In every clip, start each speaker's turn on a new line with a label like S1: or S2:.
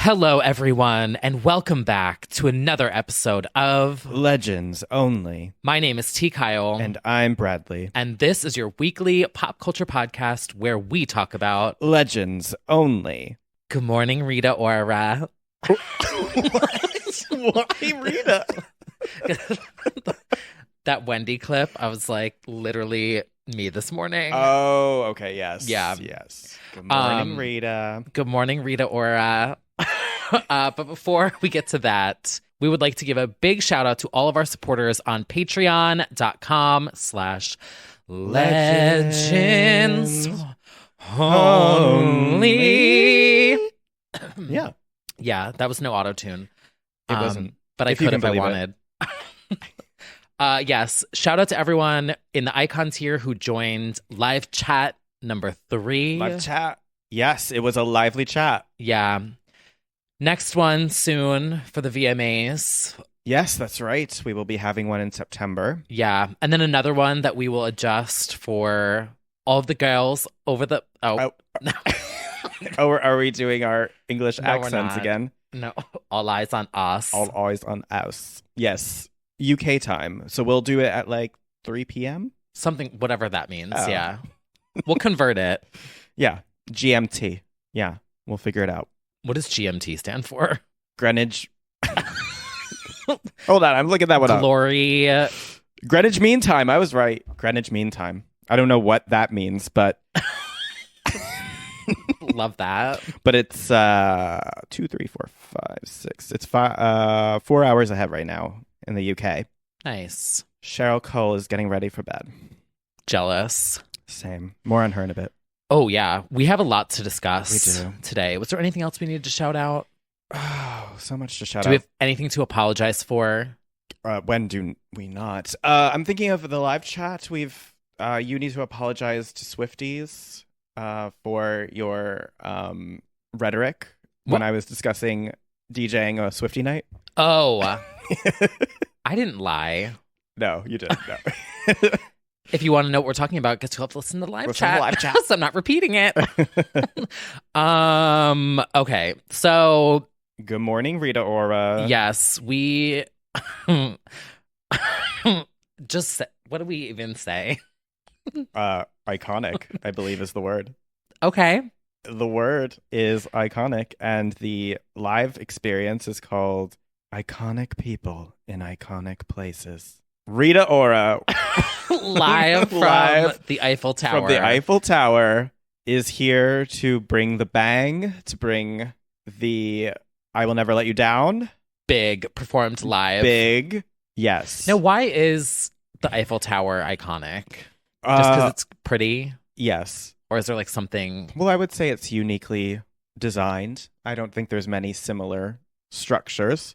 S1: Hello, everyone, and welcome back to another episode of
S2: Legends Only.
S1: My name is T. Kyle.
S2: And I'm Bradley.
S1: And this is your weekly pop culture podcast where we talk about
S2: Legends Only.
S1: Good morning, Rita Ora.
S2: Why Rita?
S1: That Wendy clip, I was like, literally me this morning.
S2: Oh, okay, yes.
S1: Yeah.
S2: Yes. Good morning, Rita.
S1: Good morning, Rita Ora. But before we get to that, we would like to give a big shout out to all of our supporters on patreon.com/legends only.
S2: Yeah.
S1: Yeah, that was no auto-tune.
S2: It wasn't.
S1: But I
S2: If you
S1: could
S2: can
S1: if I
S2: believe
S1: wanted. Yes, shout out to everyone in the icons here who joined live chat number 3.
S2: Live chat. Yes, it was a lively chat.
S1: Yeah. Next one soon for the VMAs.
S2: Yes, that's right. We will be having one in September.
S1: Yeah. And then another one that we will adjust for all of the girls over the... Oh, no.
S2: Oh, are we doing our English
S1: No, we're
S2: accents
S1: not.
S2: again?
S1: No. All eyes on us.
S2: All eyes on us. Yes. UK time. So we'll do it at like 3 p.m.?
S1: Something, whatever that means.
S2: Oh.
S1: Yeah. We'll convert it.
S2: Yeah. GMT. Yeah. We'll figure it out.
S1: What does GMT stand for?
S2: Greenwich. Hold on. I'm looking that one up.
S1: Glory.
S2: Greenwich Mean Time. I was right. Greenwich Mean Time. I don't know what that means, but
S1: Love that.
S2: but it's 2, 3, 4, 5, 6. It's 4 hours ahead right now in the UK.
S1: Nice.
S2: Cheryl Cole is getting ready for bed.
S1: Jealous.
S2: Same. More on her in a bit.
S1: Oh, yeah. We have a lot to discuss
S2: We do.
S1: today. Was there anything else we needed to shout out?
S2: Oh, so much to shout
S1: Do we
S2: out.
S1: have anything to apologize for?
S2: When do we not? I'm thinking of the live chat. You need to apologize to Swifties for your rhetoric when I was discussing DJing a Swiftie night.
S1: Oh, I didn't lie.
S2: No, you didn't. No.
S1: If you want to know what we're talking about, guess you'll have to listen to the live
S2: Listen to
S1: chat.
S2: the live chat.
S1: So I'm not repeating it. Okay. So
S2: Good morning, Rita Ora.
S1: yes, we just what do we even say?
S2: Iconic, I believe is the word.
S1: Okay.
S2: The word is iconic, and the live experience is called Iconic People in Iconic Places. Rita Ora,
S1: Live from
S2: Live
S1: the Eiffel Tower.
S2: from the Eiffel Tower, is here to bring the bang, to bring the I Will Never Let You Down.
S1: Big performed live.
S2: Big. Yes.
S1: Now, why is the Eiffel Tower iconic? Just because it's pretty?
S2: Yes.
S1: Or is there like something?
S2: Well, I would say it's uniquely designed. I don't think there's many similar structures.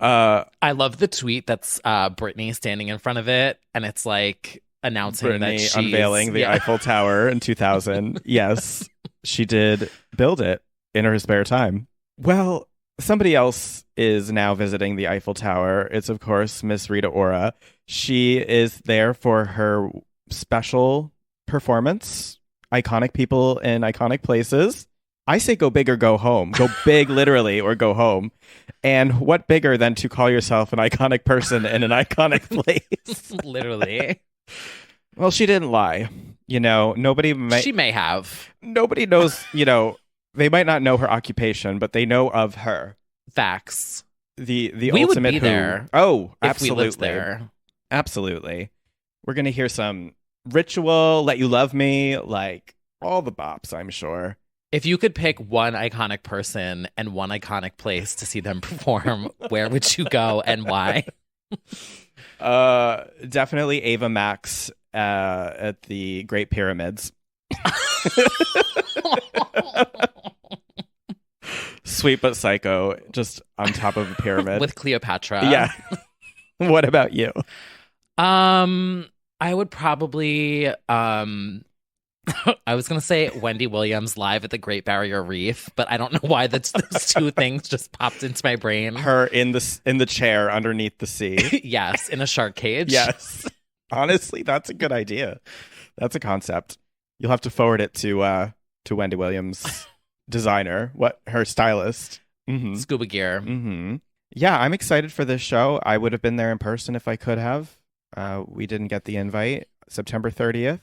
S1: I love the tweet that's Britney standing in front of it, and it's like announcing that
S2: Britney
S1: she's
S2: unveiling the Eiffel Tower in 2000. Yes, she did build it in her spare time. Well, somebody else is now visiting the Eiffel Tower. It's, of course, Miss Rita Ora. She is there for her special performance, Iconic People in Iconic Places. I say go big or go home. Go big, literally, or go home. And what bigger than to call yourself an iconic person in an iconic place?
S1: Literally.
S2: Well, she didn't lie. You know,
S1: She may have.
S2: nobody knows, they might not know her occupation, but they know of her.
S1: Facts.
S2: The
S1: We would
S2: ultimate
S1: be
S2: who.
S1: there
S2: Oh,
S1: if
S2: absolutely.
S1: we lived there.
S2: Absolutely. We're going to hear some Ritual, Let You Love Me, like all the bops, I'm sure.
S1: If you could pick one iconic person and one iconic place to see them perform, where would you go and why?
S2: Definitely Ava Max at the Great Pyramids. Sweet but psycho, just on top of a pyramid.
S1: With Cleopatra.
S2: Yeah. What about you?
S1: I would probably I was gonna say Wendy Williams live at the Great Barrier Reef, but I don't know why those two things just popped into my brain.
S2: Her in the chair underneath the sea.
S1: Yes, in a shark cage.
S2: Yes. Honestly, that's a good idea. That's a concept. You'll have to forward it to Wendy Williams' designer, her stylist. Mm-hmm.
S1: Scuba gear.
S2: Mm-hmm. Yeah, I'm excited for this show. I would have been there in person if I could have. We didn't get the invite. September 30th.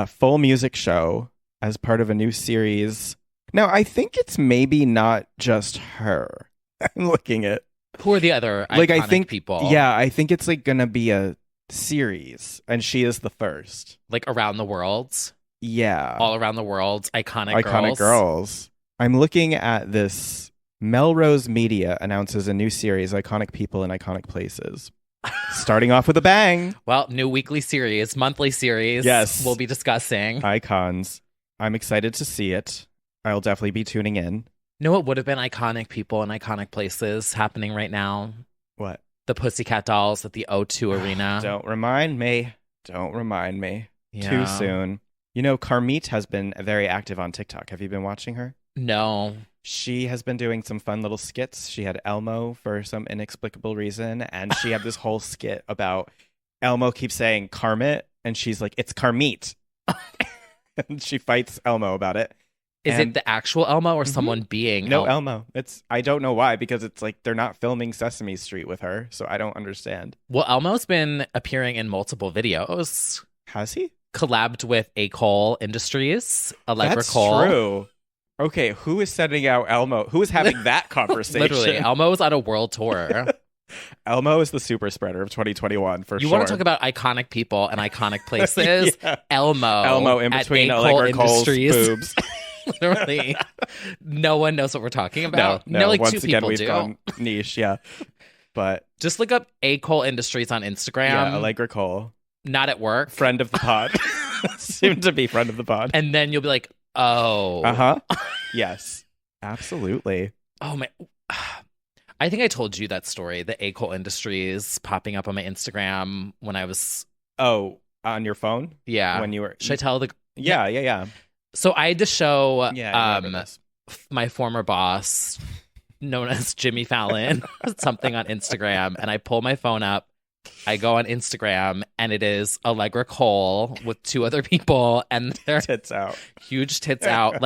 S2: Full music show as part of a new series. Now, I think it's maybe not just her. I'm looking at
S1: who are the other
S2: I think
S1: people.
S2: Yeah, I think it's gonna be a series, and she is the first.
S1: Around the world.
S2: Yeah,
S1: all around the world. Iconic
S2: girls. I'm looking at this. Melrose Media announces a new series, Iconic People in Iconic Places. Starting off with a bang.
S1: Well, new weekly series, monthly series.
S2: Yes.
S1: We'll be discussing.
S2: Icons. I'm excited to see it. I'll definitely be tuning in.
S1: No, it would have been Iconic People in Iconic Places happening right now.
S2: What?
S1: The Pussycat Dolls at the O2 Arena.
S2: Don't remind me.
S1: Yeah.
S2: Too soon. You know, Carmit has been very active on TikTok. Have you been watching her?
S1: No.
S2: She has been doing some fun little skits. She had Elmo for some inexplicable reason, and she had this whole skit about Elmo keeps saying Carmit, and she's like, it's Carmit. And she fights Elmo about it.
S1: Is it the actual Elmo or someone being
S2: No, Elmo. I don't know why, because it's they're not filming Sesame Street with her, so I don't understand.
S1: Well, Elmo's been appearing in multiple videos.
S2: Has he?
S1: Collabed with A. Industries, Allegra
S2: That's
S1: Cole.
S2: True. Okay, who is sending out Elmo? Who is having that conversation?
S1: Literally, Elmo is on a world tour.
S2: Elmo is the super spreader of 2021 for sure.
S1: You want to talk about iconic people and iconic places? Yeah. Elmo
S2: in between Allegra Cole's boobs.
S1: Literally, no one knows what we're talking about.
S2: No,
S1: like
S2: once
S1: 2
S2: again,
S1: people
S2: we've
S1: do.
S2: gone niche, yeah. But
S1: just look up A. Cole Industries on Instagram.
S2: Yeah, Allegra Cole.
S1: Not at work.
S2: Friend of the pod. Soon to be friend of the pod.
S1: And then you'll be like, oh.
S2: Uh-huh. Yes. Absolutely.
S1: Oh, my. I think I told you that story, the A. Cole Industries popping up on my Instagram when I was...
S2: Oh, on your phone?
S1: Yeah.
S2: When you were...
S1: Should I tell the...
S2: Yeah.
S1: So I had to show
S2: Yeah,
S1: my former boss, known as Jimmy Fallon, something on Instagram, and I pull my phone up. I go on Instagram, and it is Allegra Cole with 2 other people, and their
S2: tits out,
S1: huge tits out,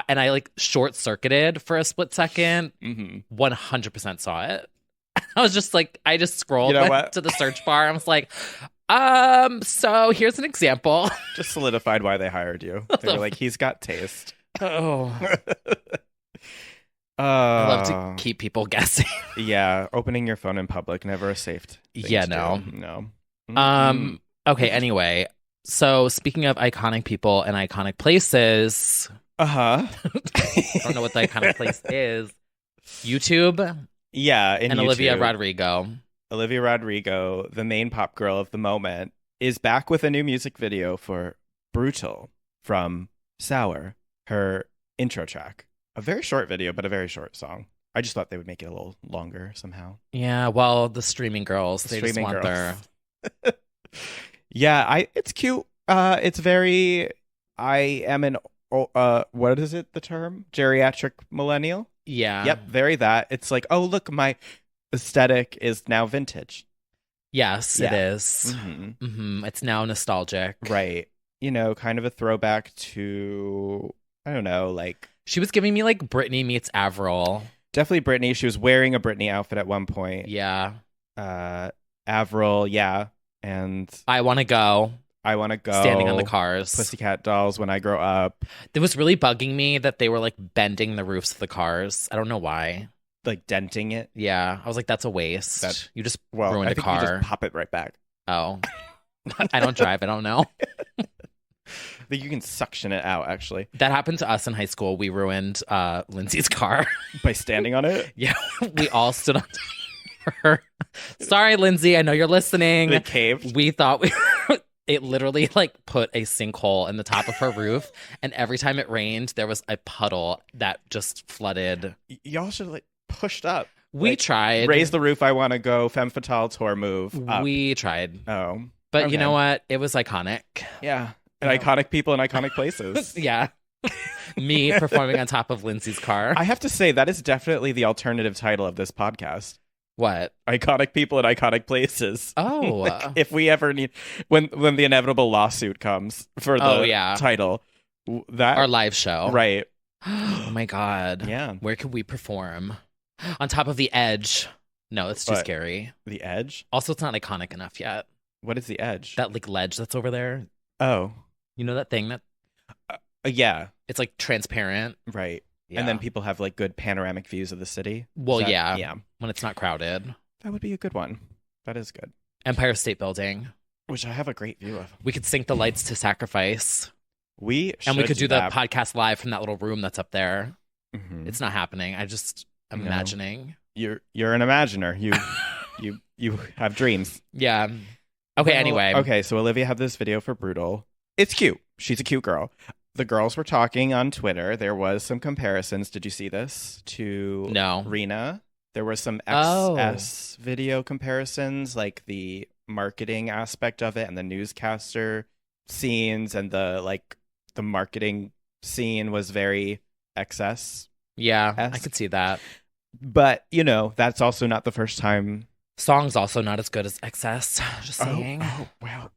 S1: and I short circuited for a split second. 100% saw it. I was just I just scrolled to the search bar. I was like, so here's an example.
S2: Just solidified why they hired you. They were like, he's got taste.
S1: Oh. I love to keep people guessing.
S2: Yeah, opening your phone in public, never a safe thing
S1: Yeah,
S2: no.
S1: Okay, anyway. So speaking of iconic people and iconic places.
S2: I
S1: don't know what the iconic place is. YouTube.
S2: Yeah,
S1: and
S2: YouTube.
S1: Olivia Rodrigo.
S2: Olivia Rodrigo, the main pop girl of the moment, is back with a new music video for Brutal from Sour, her intro track. A very short video, but a very short song. I just thought they would make it a little longer somehow.
S1: Yeah, well, the streaming girls, they just want their...
S2: Yeah, it's cute. It's very... I am an... what is it, the term? Geriatric millennial?
S1: Yeah.
S2: Yep, very that. It's like, oh, look, my aesthetic is now vintage.
S1: Yes, it is. It's now nostalgic.
S2: Right. You know, kind of a throwback to... I don't know,
S1: She was giving me Britney meets Avril.
S2: Definitely Britney. She was wearing a Britney outfit at one point.
S1: Yeah.
S2: Avril, yeah. And
S1: I Want to Go. Standing on the Cars.
S2: Pussycat Dolls, When I Grow Up.
S1: It was really bugging me that they were bending the roofs of the cars. I don't know why.
S2: Denting it?
S1: Yeah. I was like, that's a waste. You just ruined
S2: a
S1: car.
S2: You just pop it right back.
S1: Oh. I don't drive. I don't know.
S2: I think you can suction it out, actually.
S1: That happened to us in high school. We ruined Lindsay's car.
S2: By standing on it?
S1: Yeah. We all stood on top of her. Sorry, Lindsay. I know you're listening.
S2: It caved?
S1: We thought we were... It literally put a sinkhole in the top of her roof. And every time it rained, there was a puddle that just flooded.
S2: Y'all should have pushed up.
S1: We tried.
S2: Raise the roof, I want to go. Femme fatale tour move. Up.
S1: We tried.
S2: Oh.
S1: But you know what? It was iconic.
S2: Yeah. And iconic people in iconic places.
S1: Yeah. Me performing on top of Lindsay's car.
S2: I have to say, that is definitely the alternative title of this podcast.
S1: What?
S2: Iconic people in iconic places.
S1: Oh.
S2: Like, if we ever need, when the inevitable lawsuit comes for the title, that
S1: our live show.
S2: Right.
S1: Oh my God.
S2: Yeah.
S1: Where could we perform? On top of the Edge. No, it's too scary.
S2: The Edge?
S1: Also, it's not iconic enough yet.
S2: What is the Edge?
S1: That like ledge that's over there.
S2: Oh.
S1: You know that thing that?
S2: Yeah.
S1: It's like transparent.
S2: Right. Yeah. And then people have like good panoramic views of the city.
S1: Well, yeah. When it's not crowded.
S2: That would be a good one. That is good.
S1: Empire State Building.
S2: Which I have a great view of.
S1: We could sync the lights to Sacrifice.
S2: We
S1: could do the podcast live from that little room that's up there.
S2: Mm-hmm.
S1: It's not happening. I'm imagining.
S2: You're an imaginer. You have dreams.
S1: Yeah. Okay, anyway.
S2: Okay, so Olivia had this video for Brutal. It's cute. She's a cute girl. The girls were talking on Twitter. There was some comparisons. Did you see this? To Rena. There were some XS video comparisons, like the marketing aspect of it and the newscaster scenes, and the marketing scene was very XS.
S1: Yeah, I could see that.
S2: But, that's also not the first time.
S1: Song's also not as good as XS. Just saying.
S2: Oh, well.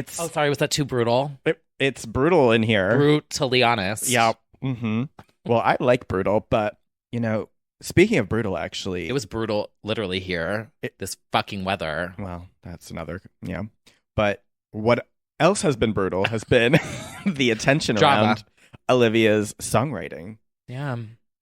S1: Sorry, was that too brutal?
S2: It's brutal in here.
S1: Brutally honest.
S2: Yeah. Mm-hmm. Well, I like brutal, but, speaking of brutal, actually.
S1: It was brutal literally here. This fucking weather.
S2: Well, that's another, yeah. But what else has been brutal has been the attention around Olivia's songwriting.
S1: Yeah.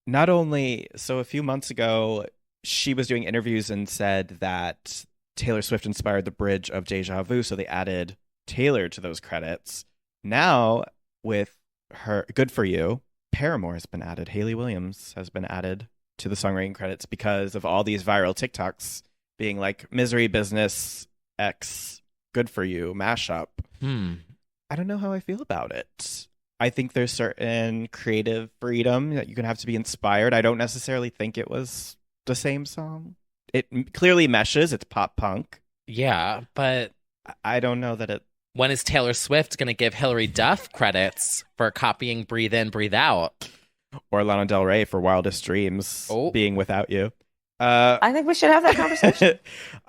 S2: Not only, so a few months ago, she was doing interviews and said that Taylor Swift inspired the bridge of Deja Vu, so they added Taylor to those credits. Now, with her Good For You, Paramore has been added. Hayley Williams has been added to the songwriting credits because of all these viral TikToks being like Misery Business X Good For You mashup. I don't know how I feel about it. I think there's certain creative freedom that you can have to be inspired. I don't necessarily think it was the same song. It clearly meshes. It's pop punk.
S1: Yeah, but
S2: I don't know that it...
S1: When is Taylor Swift going to give Hilary Duff credits for copying Breathe In, Breathe Out?
S2: Or Lana Del Rey for Wildest Dreams, Being Without You.
S3: I think we should have that conversation.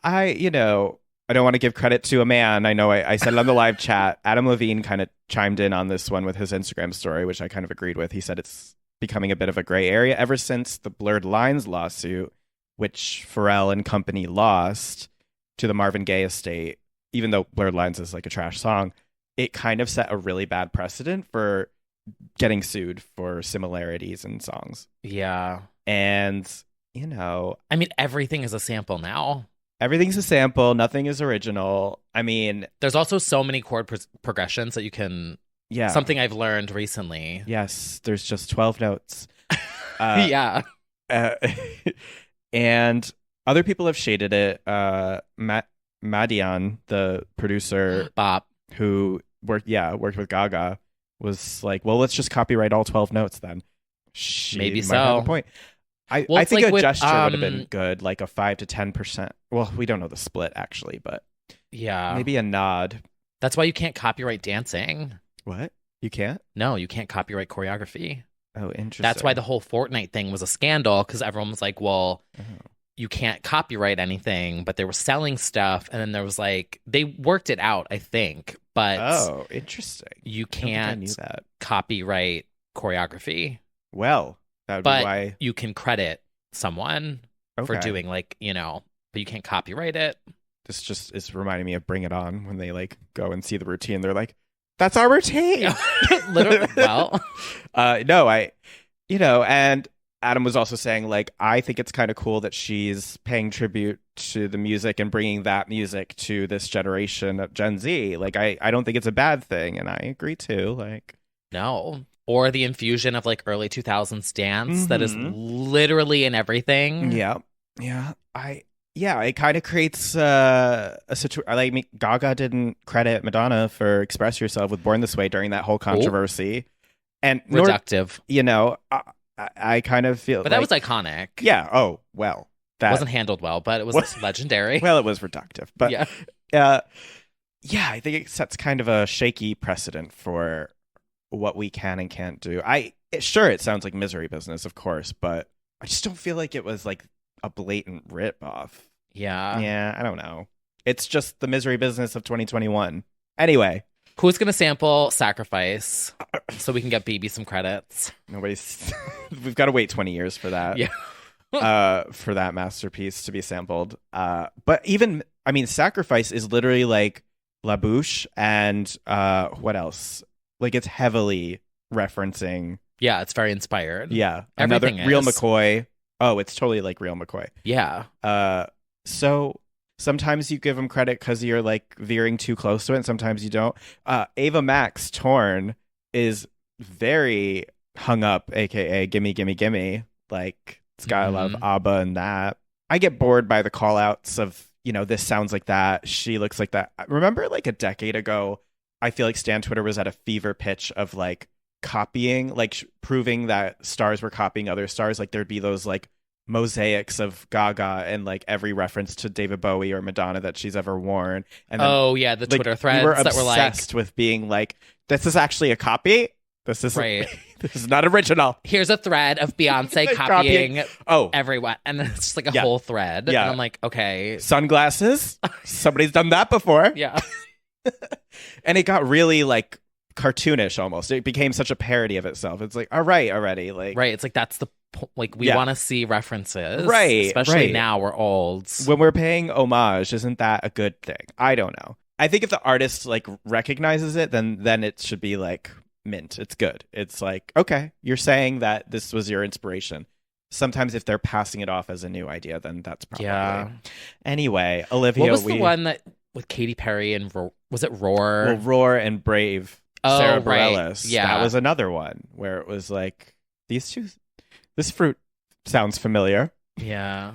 S2: I don't want to give credit to a man. I know I said it on the live chat. Adam Levine kind of chimed in on this one with his Instagram story, which I kind of agreed with. He said it's becoming a bit of a gray area ever since the Blurred Lines lawsuit, which Pharrell and company lost to the Marvin Gaye estate. Even though Blurred Lines is like a trash song, it kind of set a really bad precedent for getting sued for similarities in songs.
S1: Yeah.
S2: And,
S1: I mean, everything is a sample now.
S2: Everything's a sample. Nothing is original. I mean...
S1: There's also so many chord progressions that you can...
S2: Yeah. Something
S1: I've learned recently.
S2: Yes. There's just 12 notes.
S1: Yeah.
S2: And other people have shaded it. Madian, the producer...
S1: Bop.
S2: Who worked with Gaga, was like, well, let's just copyright all 12 notes then.
S1: Maybe
S2: might have a point. I think
S1: like
S2: a gesture would have been good, like a 5 to 10%. Well, we don't know the split actually, but
S1: yeah,
S2: maybe a nod.
S1: That's why you can't copyright dancing.
S2: What? You can't?
S1: No, you can't copyright choreography.
S2: Oh, interesting.
S1: That's why the whole Fortnite thing was a scandal, because everyone was like, well, you can't copyright anything, but they were selling stuff, and then there was like, they worked it out, I think, but
S2: oh, interesting.
S1: You can't copyright choreography.
S2: Well, that would be why
S1: you can credit someone for doing but you can't copyright it.
S2: This just is reminding me of Bring It On when they like go and see the routine. They're like, "That's our routine."
S1: Literally. Well,
S2: and Adam was also saying like, I think it's kind of cool that she's paying tribute to the music and bringing that music to this generation of Gen Z. Like, I don't think it's a bad thing, and I agree too. Like,
S1: no. Or the infusion of like early 2000s dance that is literally in everything.
S2: Yeah. It kind of creates a situation. Like, Gaga didn't credit Madonna for Express Yourself with Born This Way during that whole controversy. And
S1: reductive.
S2: I kind of feel
S1: but that was iconic.
S2: Yeah. Oh, well. That
S1: wasn't handled well, but it was legendary.
S2: Well, it was reductive. But I think it sets kind of a shaky precedent for what we can and can't do. It sounds like Misery Business, of course, but I just don't feel like it was like a blatant rip off.
S1: Yeah.
S2: Yeah, I don't know. It's just the misery business of 2021. Anyway.
S1: Who's going to sample Sacrifice so we can get BB some credits?
S2: Nobody's... We've got to wait 20 years for that.
S1: Yeah.
S2: For that masterpiece to be sampled. But even, I mean, Sacrifice is literally like La Bouche and what else? Like, it's heavily referencing.
S1: Yeah, it's very inspired.
S2: Yeah.
S1: Everything
S2: Another Real
S1: is.
S2: McCoy. Oh, it's totally like Real McCoy.
S1: Yeah.
S2: So sometimes you give them credit because you're like veering too close to it, and sometimes you don't. Ava Max Torn is very hung up, aka Gimme Gimme Gimme. Like, it's got a lot of ABBA and that. I get bored by the call outs of, you know, this sounds like that, she looks like that. Remember like a decade ago, I feel like Stan Twitter was at a fever pitch of like copying, like proving that stars were copying other stars. Like there'd be those like mosaics of Gaga and like every reference to David Bowie or Madonna that she's ever worn. And then,
S1: the Twitter threads
S2: we were
S1: that were like
S2: obsessed with being like, this is actually a copy. This is
S1: right.
S2: This is not original.
S1: Here's a thread of Beyonce copying everyone, and then it's just like a whole thread.
S2: Yeah.
S1: And I'm like, okay,
S2: sunglasses. Somebody's done that before.
S1: Yeah.
S2: And it got really like cartoonish almost. It became such a parody of itself. It's like, all right, already. Like,
S1: right. It's like that's the like we want to see references,
S2: right?
S1: Especially now we're old.
S2: When we're paying homage, isn't that a good thing? I don't know. I think if the artist like recognizes it, then it should be like mint. It's good. It's like, okay, you're saying that this was your inspiration. Sometimes if they're passing it off as a new idea, then that's probably Anyway, Olivia,
S1: what was the one that with Katy Perry and was it Roar?
S2: Well, Roar and Brave.
S1: Oh,
S2: Sarah
S1: right.
S2: Bareilles.
S1: Yeah,
S2: that was another one where it was like these two. This fruit sounds familiar.
S1: Yeah.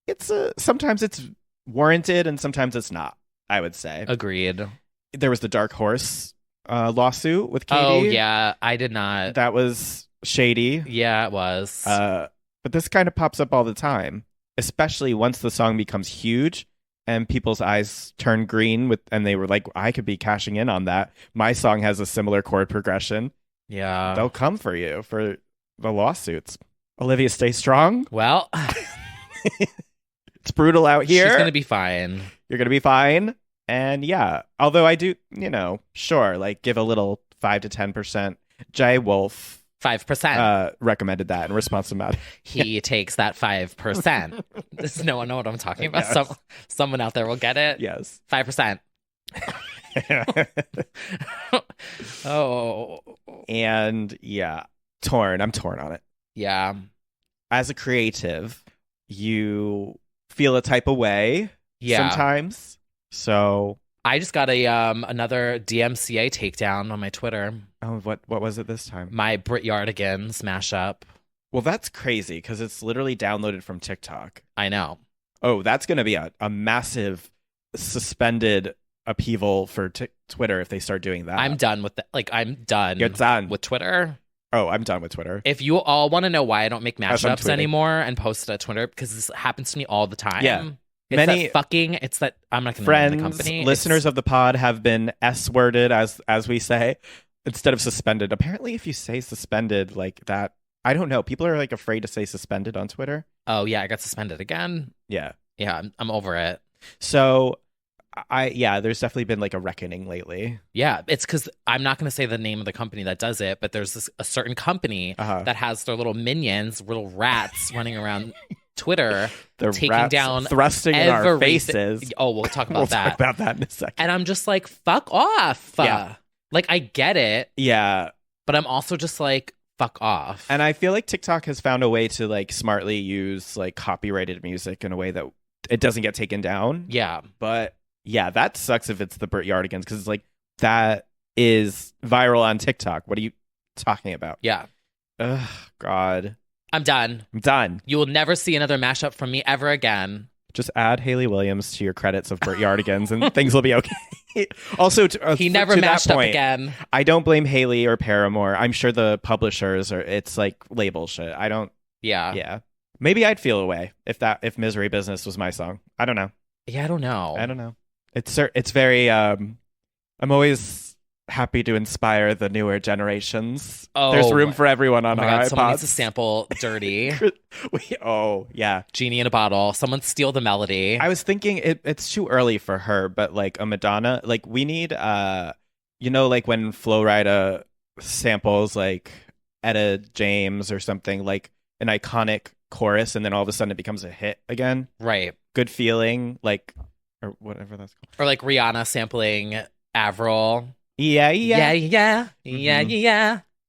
S2: It's sometimes it's warranted and sometimes it's not, I would say.
S1: Agreed.
S2: There was the Dark Horse lawsuit with Katie.
S1: Oh, yeah. I did not.
S2: That was shady.
S1: Yeah, it was.
S2: But this kind of pops up all the time, especially once the song becomes huge and people's eyes turn green and they were like, I could be cashing in on that. My song has a similar chord progression.
S1: Yeah.
S2: They'll come for you for the lawsuits. Olivia, stay strong.
S1: Well,
S2: it's brutal out here.
S1: She's going to be fine.
S2: You're going to be fine. And yeah, although I do, sure, like give a little 5 to 10%. Jay Wolf
S1: 5%
S2: recommended that in response to Matt.
S1: He takes that 5%. Does no one know what I'm talking about?
S2: Yes.
S1: Someone out there will get it.
S2: Yes.
S1: 5%. Oh.
S2: And yeah, I'm torn on it.
S1: Yeah.
S2: As a creative, you feel a type of way sometimes. So
S1: I just got another DMCA takedown on my Twitter.
S2: Oh, what was it this time?
S1: My Brit Yardigans mashup.
S2: Well, that's crazy because it's literally downloaded from TikTok.
S1: I know.
S2: Oh, that's going to be a massive suspended upheaval for Twitter if they start doing that.
S1: I'm done with that. Like, I'm done.
S2: You're done
S1: with Twitter.
S2: Oh, I'm done with Twitter.
S1: If you all want to know why I don't make mashups anymore and post it at Twitter, because this happens to me all the time.
S2: Yeah.
S1: It's that I'm not going to name the company.
S2: Listeners of the pod have been S-worded, as we say, instead of suspended. Apparently, if you say suspended like that, I don't know. People are like afraid to say suspended on Twitter.
S1: Oh yeah, I got suspended again.
S2: Yeah.
S1: Yeah, I'm over it.
S2: So there's definitely been like a reckoning lately.
S1: Yeah, it's because I'm not going to say the name of the company that does it, but there's a certain company that has their little minions, little rats running around Twitter, taking rats down,
S2: thrusting in our faces.
S1: Oh, we'll talk about that.
S2: Talk about that in a second.
S1: And I'm just like, fuck off.
S2: Yeah.
S1: Like, I get it.
S2: Yeah.
S1: But I'm also just like, fuck off.
S2: And I feel like TikTok has found a way to like smartly use like copyrighted music in a way that it doesn't get taken down.
S1: Yeah.
S2: But yeah, that sucks if it's the Brit Yardigans because it's like that is viral on TikTok. What are you talking about?
S1: Yeah.
S2: Ugh, God.
S1: I'm done. You will never see another mashup from me ever again.
S2: Just add Hayley Williams to your credits of Brit Yardigans and things will be okay. Also,
S1: he never mashed up again.
S2: I don't blame Hayley or Paramore. I'm sure the publishers it's like label shit. I don't.
S1: Yeah.
S2: Yeah. Maybe I'd feel a way if Misery Business was my song. I don't know.
S1: Yeah, I don't know.
S2: It's very. I'm always happy to inspire the newer generations.
S1: Oh,
S2: there's room for everyone on
S1: oh my
S2: our
S1: God,
S2: iPods.
S1: someone needs to sample Dirty.
S2: Yeah.
S1: Genie in a Bottle. Someone steal the melody.
S2: I was thinking it's too early for her, but like a Madonna, like we need, like when Flo Rida samples like Etta James or something, like an iconic chorus, and then all of a sudden it becomes a hit again.
S1: Right.
S2: Good Feeling, like, or whatever that's called.
S1: Or like Rihanna sampling Avril.
S2: Yeah.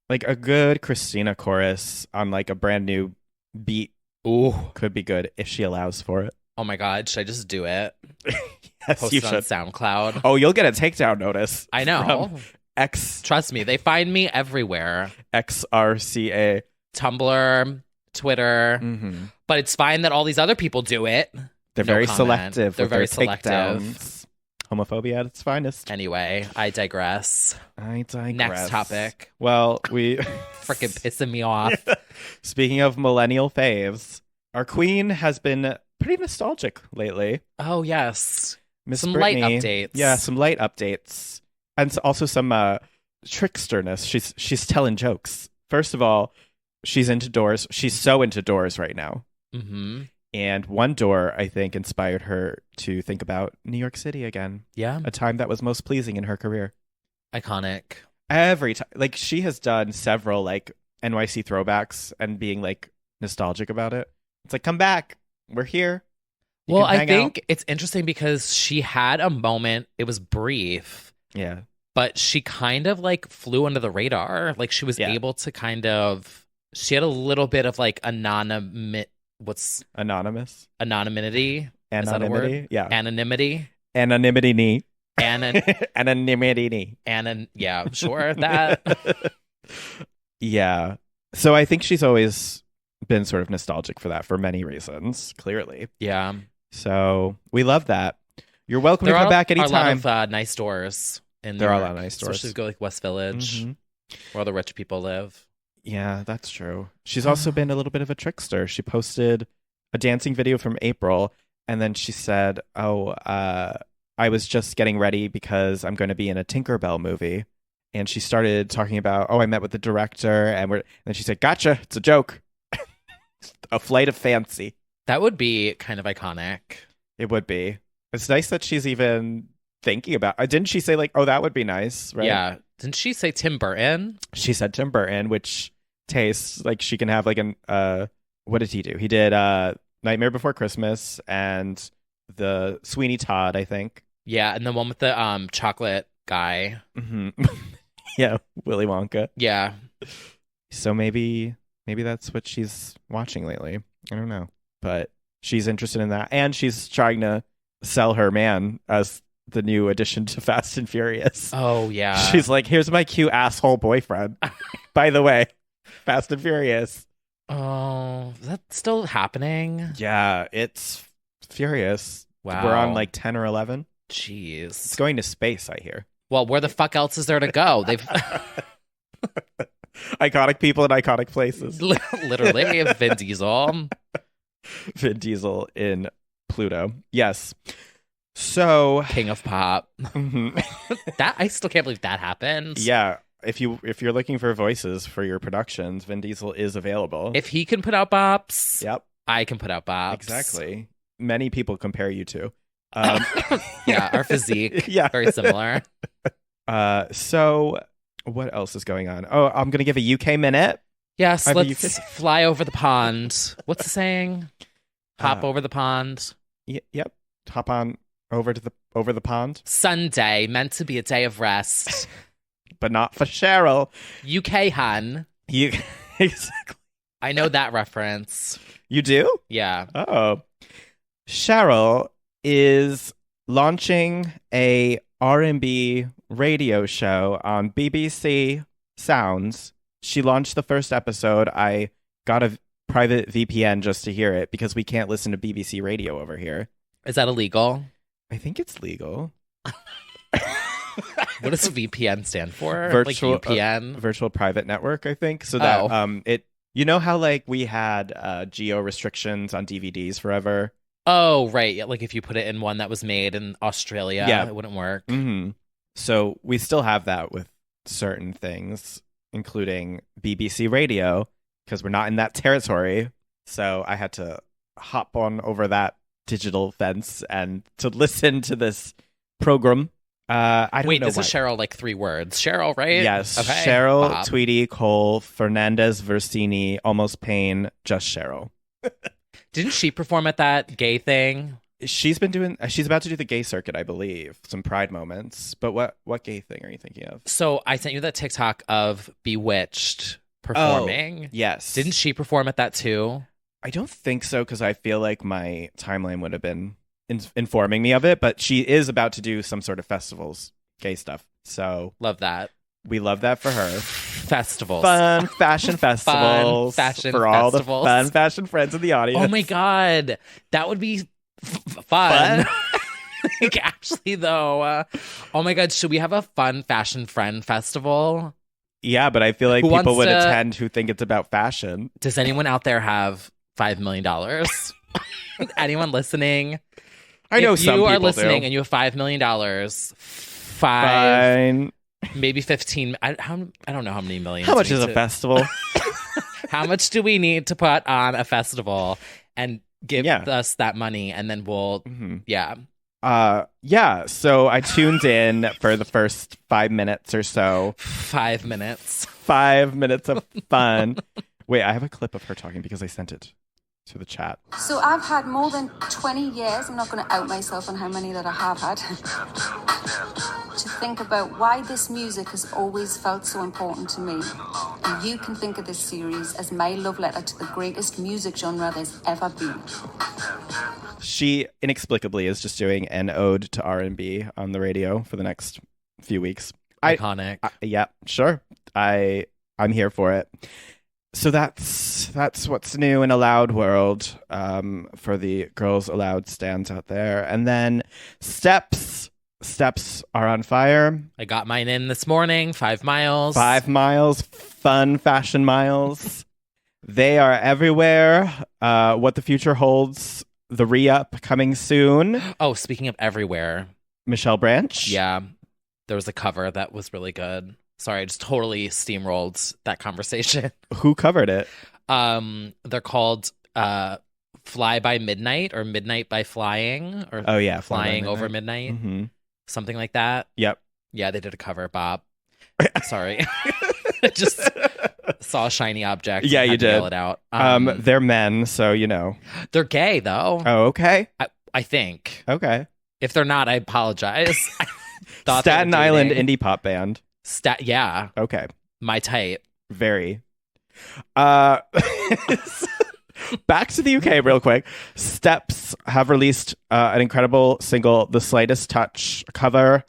S2: Like a good Christina chorus on like a brand new beat.
S1: Ooh,
S2: could be good if she allows for it.
S1: Oh my God, should I just do it?
S2: Yes,
S1: Post
S2: you
S1: it on
S2: should.
S1: SoundCloud.
S2: Oh, you'll get a takedown notice.
S1: I know.
S2: Trust
S1: me, they find me everywhere.
S2: XRCA.
S1: Tumblr, Twitter.
S2: Mm-hmm.
S1: But it's fine that all these other people do it.
S2: They're very selective.
S1: They're very selective.
S2: Takedowns. Homophobia at its finest.
S1: Anyway, I digress. Next topic.
S2: Well, we
S1: freaking pissing me off.
S2: Yeah. Speaking of millennial faves, our queen has been pretty nostalgic lately.
S1: Oh yes,
S2: Some
S1: light updates.
S2: Yeah, some light updates, and also some tricksterness. She's telling jokes. First of all, she's into doors. She's so into doors right now.
S1: Mm-hmm.
S2: And one door, I think, inspired her to think about New York City again.
S1: Yeah.
S2: A time that was most pleasing in her career.
S1: Iconic.
S2: Every time. Like, she has done several, like, NYC throwbacks and being, like, nostalgic about it. It's like, come back. We're here.
S1: Well, I think it's interesting because she had a moment. It was brief.
S2: Yeah.
S1: But she kind of, like, flew under the radar. Like, she was able to kind of... She had a little bit of, like, What's
S2: anonymous?
S1: Anonymity?
S2: Anonymity?
S1: Is that a word?
S2: Yeah.
S1: Anonymity?
S2: Anonymity.
S1: Anonymity. Yeah, sure. That.
S2: Yeah. So I think she's always been sort of nostalgic for that for many reasons, clearly.
S1: Yeah.
S2: So we love that. You're welcome to come back anytime.
S1: There are a lot of nice stores in
S2: there. Are a lot of nice stores.
S1: Especially go like West Village, where all the rich people live.
S2: Yeah, that's true. She's also been a little bit of a trickster. She posted a dancing video from April, and then she said, I was just getting ready because I'm going to be in a Tinkerbell movie. And she started talking about, I met with the director, and then she said, gotcha, it's a joke. A flight of fancy.
S1: That would be kind of iconic.
S2: It would be. It's nice that she's even thinking about didn't she say like, that would be nice, right?
S1: Yeah. Didn't she say Tim Burton?
S2: She said Tim Burton, which tastes like she can have like what did he do? He did Nightmare Before Christmas and the Sweeney Todd, I think.
S1: Yeah, and the one with the chocolate guy.
S2: Mm-hmm. Yeah, Willy Wonka.
S1: Yeah.
S2: So maybe that's what she's watching lately. I don't know. But she's interested in that. And she's trying to sell her man as the new addition to Fast and Furious.
S1: Oh, yeah.
S2: She's like, here's my cute asshole boyfriend. By the way, Fast and Furious.
S1: Oh, is that still happening?
S2: Yeah, it's Furious.
S1: Wow.
S2: We're on like 10 or 11.
S1: Jeez.
S2: It's going to space, I hear.
S1: Well, where the fuck else is there to go? They've
S2: iconic people in iconic places.
S1: Literally, Vin Diesel.
S2: Vin Diesel in Pluto. Yes. So
S1: King of Pop. That I still can't believe that happened.
S2: Yeah. If you're looking for voices for your productions, Vin Diesel is available.
S1: If he can put out bops,
S2: yep,
S1: I can put out bops.
S2: Exactly. Many people compare you to.
S1: Yeah, our physique.
S2: Yeah.
S1: Very similar.
S2: So what else is going on? Oh, I'm gonna give a UK minute.
S1: Yes, let's fly over the pond. What's the saying? Hop over the pond.
S2: Yep. Hop on over the pond.
S1: Sunday, meant to be a day of rest.
S2: But not for Cheryl.
S1: UK hun.
S2: Exactly.
S1: I know that reference.
S2: You do?
S1: Yeah.
S2: Oh. Cheryl is launching a R&B radio show on BBC Sounds. She launched the first episode. I got a private VPN just to hear it because we can't listen to BBC radio over here.
S1: Is that illegal?
S2: I think it's legal.
S1: What does VPN stand for?
S2: Virtual,
S1: like VPN?
S2: Virtual private network, I think. So that it, you know how like we had geo restrictions on DVDs forever?
S1: Oh, right. Like if you put it in one that was made in Australia, it wouldn't work.
S2: Mm-hmm. So we still have that with certain things, including BBC Radio, because we're not in that territory. So I had to hop on over that digital fence and to listen to this program. I don't
S1: Wait,
S2: know
S1: this
S2: why.
S1: is Cheryl, like 3 words. Cheryl, right?
S2: Yes.
S1: Okay.
S2: Cheryl,
S1: Bob.
S2: Tweety, Cole, Fernandez, Versini, Almost Payne, just Cheryl.
S1: Didn't she perform at that gay thing?
S2: She's about to do the gay circuit, I believe. Some Pride moments. But what gay thing are you thinking of?
S1: So I sent you that TikTok of Bewitched performing.
S2: Oh, yes.
S1: Didn't she perform at that too?
S2: I don't think so, because I feel like my timeline would have been informing me of it. But she is about to do some sort of festivals, gay stuff. So
S1: Love that.
S2: we love that for her.
S1: Festivals.
S2: Fun fashion festivals.
S1: fashion
S2: for all
S1: festivals.
S2: the fun fashion friends in the audience.
S1: Oh my God. That would be fun. Like, actually, though. Oh my God. Should we have a fun fashion friend festival?
S2: Yeah, but I feel like
S1: Who
S2: people
S1: wants
S2: would
S1: to-
S2: attend who think it's about fashion.
S1: Does anyone out there have $5 million? Anyone listening?
S2: I know
S1: if
S2: some
S1: you are
S2: people
S1: listening
S2: do.
S1: and you have $5 million,
S2: Fine.
S1: maybe 15. I don't know how many millions.
S2: How much
S1: we
S2: is
S1: need
S2: a
S1: to-
S2: festival?
S1: How much do we need to put on a festival and give
S2: Yeah.
S1: us that money, and then we'll yeah.
S2: Yeah. So I tuned in for the first 5 minutes or so.
S1: 5 minutes.
S2: 5 minutes of fun. Wait, I have a clip of her talking because I sent it to the chat.
S4: So I've had more than 20 years, I'm not going to out myself on how many that I have had, to think about why this music has always felt so important to me. And you can think of this series as my love letter to the greatest music genre there's ever been.
S2: She inexplicably is just doing an ode to R&B on the radio for the next few weeks.
S1: Iconic.
S2: Yeah, sure. I'm here for it. So that's what's new in a loud world for the Girls Aloud stands out there. And then Steps are on fire.
S1: I got mine in this morning. 5 miles.
S2: 5 miles, fun fashion miles. They are everywhere. What the future holds. The re-up coming soon.
S1: Oh, speaking of everywhere.
S2: Michelle Branch.
S1: Yeah. There was a cover that was really good. Sorry, I just totally steamrolled that conversation.
S2: Who covered it?
S1: They're called Fly by Midnight or Midnight by Flying or
S2: Oh yeah,
S1: Flying Over Midnight.
S2: Mm-hmm.
S1: Something like that.
S2: Yep.
S1: Yeah, they did a cover, Bob. Sorry. I just saw a shiny object.
S2: Yeah,
S1: and
S2: you
S1: had to
S2: did.
S1: yell it out.
S2: They're men, so you know.
S1: They're gay, though.
S2: Oh, okay.
S1: I think.
S2: Okay.
S1: If they're not, I apologize. I thought they were
S2: Staten Island
S1: dating.
S2: indie pop band.
S1: Yeah,
S2: Okay.
S1: my type.
S2: Very. Back to the UK real quick. Steps have released an incredible single, The Slightest Touch cover.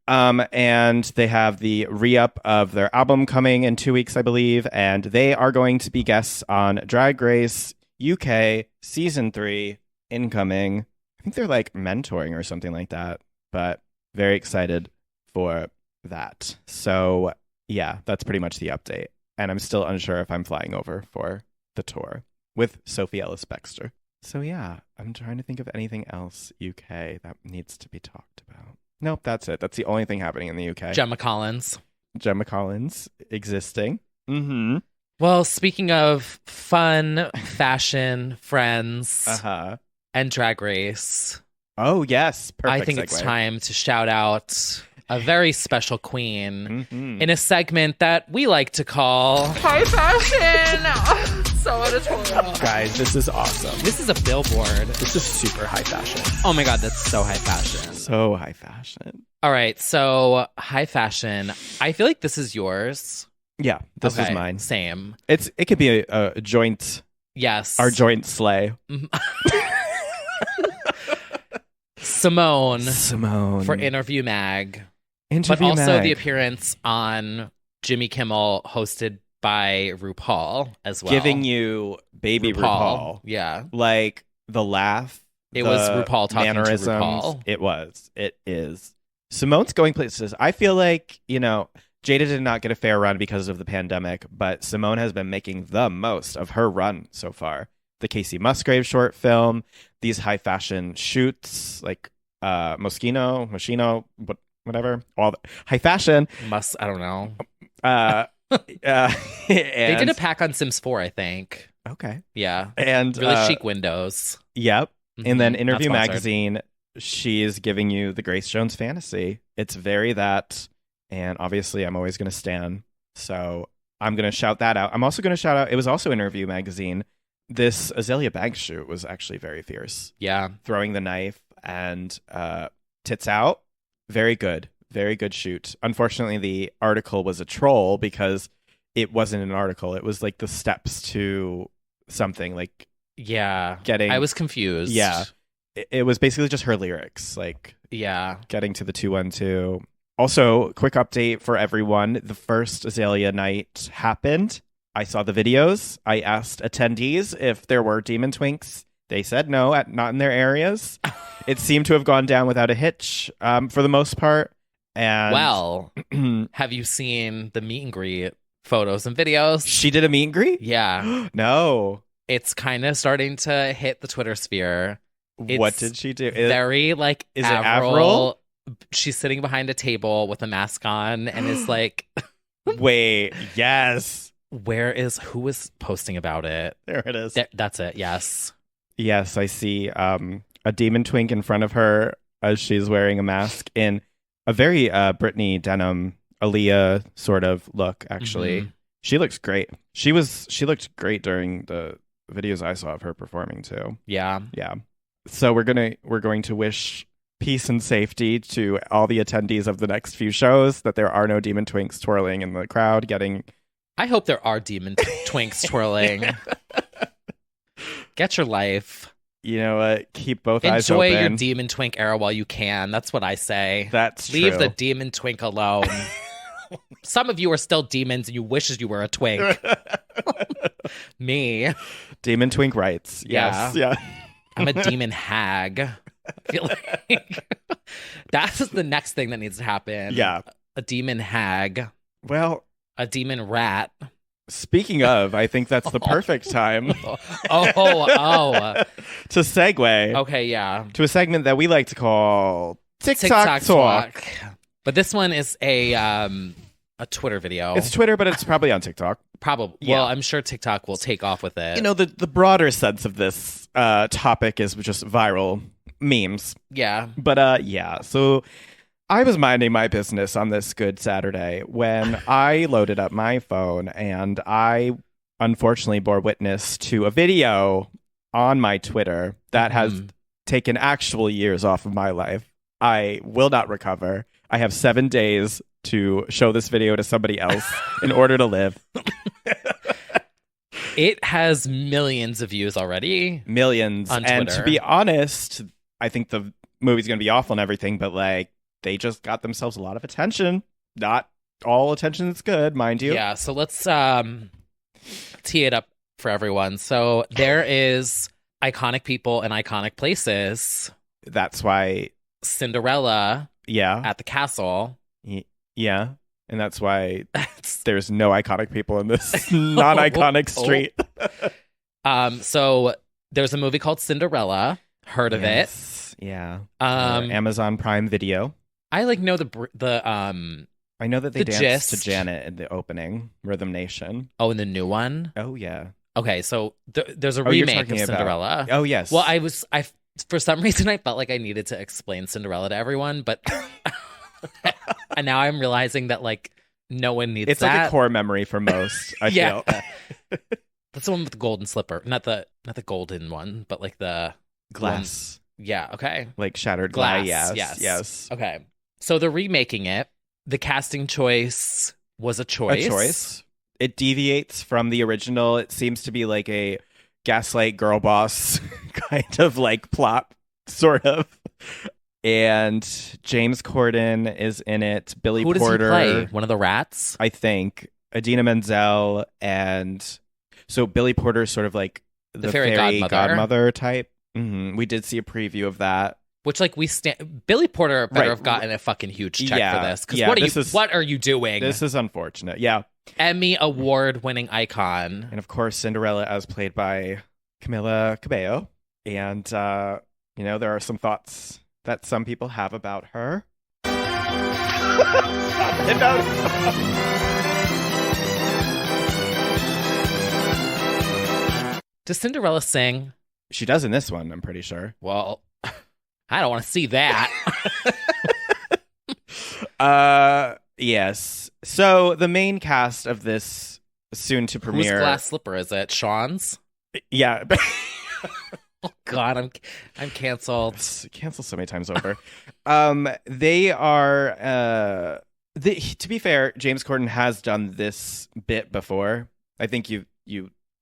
S2: And they have the re-up of their album coming in 2 weeks, I believe. And they are going to be guests on Drag Race UK Season 3 incoming. I think they're like mentoring or something like that. But very excited for that. So yeah, that's pretty much the update. And I'm still unsure if I'm flying over for the tour with Sophie Ellis-Bextor. So yeah, I'm trying to think of anything else UK that needs to be talked about. Nope, that's it. That's the only thing happening in the UK.
S1: Gemma Collins.
S2: Gemma Collins existing. Mm-hmm.
S1: Well, speaking of fun, fashion, friends, and Drag Race,
S2: Oh yes, perfect.
S1: I think
S2: segue.
S1: it's time to shout out a very special queen in a segment that we like to call High Fashion. So editorial.
S2: Guys, this is awesome.
S1: This is a billboard.
S2: This is super high fashion.
S1: Oh my God, that's so high fashion.
S2: So high fashion.
S1: All right, so high fashion. I feel like this is yours.
S2: Yeah, this is
S1: Okay,
S2: mine.
S1: Same.
S2: It could be a joint,
S1: Yes.
S2: our joint sleigh.
S1: Simone
S2: Simone
S1: for Interview Mag.
S2: Interview
S1: But also
S2: Mag.
S1: the appearance on Jimmy Kimmel, hosted by RuPaul as well.
S2: Giving you baby RuPaul.
S1: Yeah.
S2: Like the laugh.
S1: It
S2: the
S1: was RuPaul talking to
S2: mannerisms.
S1: RuPaul.
S2: It was. It is. Simone's going places. I feel like, Jada did not get a fair run because of the pandemic, but Simone has been making the most of her run so far. The Casey Musgrave short film, these high fashion shoots, like Moschino, whatever. All the high fashion.
S1: I don't know.
S2: They
S1: did a pack on Sims 4, I think.
S2: Okay.
S1: Yeah.
S2: And
S1: really chic windows.
S2: Yep. And then Interview Magazine, she is giving you the Grace Jones fantasy. It's very that. And obviously, I'm always going to stan. So I'm going to shout that out. I'm also going to shout out, it was also Interview Magazine. This Azalea Banks shoot was actually very fierce.
S1: Yeah.
S2: Throwing the knife and tits out. Very good. Very good shoot. Unfortunately, the article was a troll because it wasn't an article. It was like the steps to something like
S1: I was confused.
S2: Yeah. It was basically just her lyrics, like getting to the 212. Also, quick update for everyone. The first Azalea night happened. I saw the videos. I asked attendees if there were demon twinks. They said no, not in their areas. It seemed to have gone down without a hitch for the most part. And
S1: well, have you seen the meet and greet photos and videos?
S2: She did a meet and greet?
S1: Yeah.
S2: No.
S1: It's kind of starting to hit the Twitter sphere.
S2: What did she do?
S1: Very like
S2: is Avril?
S1: She's sitting behind a table with a mask on and is like
S2: wait, yes.
S1: Who was posting about it?
S2: There it is.
S1: That's it. Yes.
S2: Yes, I see a demon twink in front of her as she's wearing a mask in a very Britney Denim, Aaliyah sort of look, actually. Mm-hmm. She looks great. She looked great during the videos I saw of her performing too.
S1: Yeah.
S2: Yeah. So we're going to wish peace and safety to all the attendees of the next few shows, that there are no demon twinks twirling in the crowd
S1: I hope there are demon twinks twirling. Get your life.
S2: You know what? Keep both eyes open.
S1: Enjoy your demon twink era while you can. That's what I say.
S2: That's true.
S1: Leave the demon twink alone. Some of you are still demons and you wish you were a twink. Me.
S2: Demon twink rights. Yes. Yeah.
S1: I'm a demon hag. I feel like that's the next thing that needs to happen.
S2: Yeah.
S1: A demon hag.
S2: Well,
S1: a demon rat.
S2: Speaking of, I think that's the perfect time.
S1: To
S2: segue.
S1: Okay, yeah.
S2: To a segment that we like to call TikTok Talk.
S1: But this one is a Twitter video.
S2: It's Twitter, but it's probably on TikTok.
S1: Probably. Yeah. Well, I'm sure TikTok will take off with it.
S2: You know, the broader sense of this topic is just viral memes.
S1: Yeah.
S2: But yeah, so I was minding my business on this good Saturday when I loaded up my phone and I unfortunately bore witness to a video on my Twitter that has taken actual years off of my life. I will not recover. I have 7 days to show this video to somebody else in order to live.
S1: It has millions of views already.
S2: Millions.
S1: On Twitter.
S2: And to be honest, I think the movie's going to be awful and everything, but like, they just got themselves a lot of attention. Not all attention is good, mind you.
S1: Yeah, so let's tee it up for everyone. So there is iconic people and iconic places.
S2: That's why
S1: Cinderella at the castle.
S2: Yeah. And that's why there's no iconic people in this non-iconic street.
S1: So there's a movie called Cinderella. Heard of it?
S2: Yeah. Amazon Prime Video.
S1: I know
S2: I know that they danced to Janet in the opening, Rhythm Nation.
S1: Oh, in the new one?
S2: Oh, yeah.
S1: Okay, so there's a remake of Cinderella.
S2: Oh, yes.
S1: Well, I for some reason I felt like I needed to explain Cinderella to everyone, but and now I'm realizing that like no one needs
S2: it's
S1: that.
S2: It's like a core memory for most, I feel.
S1: That's the one with the golden slipper. Not the golden one, but like the
S2: glass.
S1: Yeah, okay.
S2: Like shattered glass. Yes.
S1: Okay. So they're remaking it. The casting choice was a choice.
S2: It deviates from the original. It seems to be like a Gaslight Girl Boss kind of like plot, sort of. And James Corden is in it. Billy Porter.
S1: Who does he play? One of the rats?
S2: I think. Idina Menzel. And so Billy Porter is sort of like the fairy godmother type. Mm-hmm. We did see a preview of that.
S1: Which, like, Billy Porter better have gotten a fucking huge check for this. Because what are you doing?
S2: This is unfortunate. Yeah.
S1: Emmy award-winning icon.
S2: And, of course, Cinderella as played by Camila Cabello. And, there are some thoughts that some people have about her.
S1: Does Cinderella sing?
S2: She does in this one, I'm pretty sure.
S1: Well, I don't want to see that.
S2: Yes. So the main cast of this soon to premiere.
S1: Whose glass slipper is it? Sean's?
S2: Yeah.
S1: Oh God, I'm canceled.
S2: Canceled so many times over. They are. To be fair, James Corden has done this bit before. I think you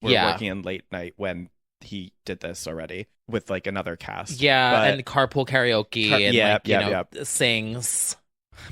S2: were working in late night when he did this already with like another cast.
S1: Yeah, and carpool karaoke sings.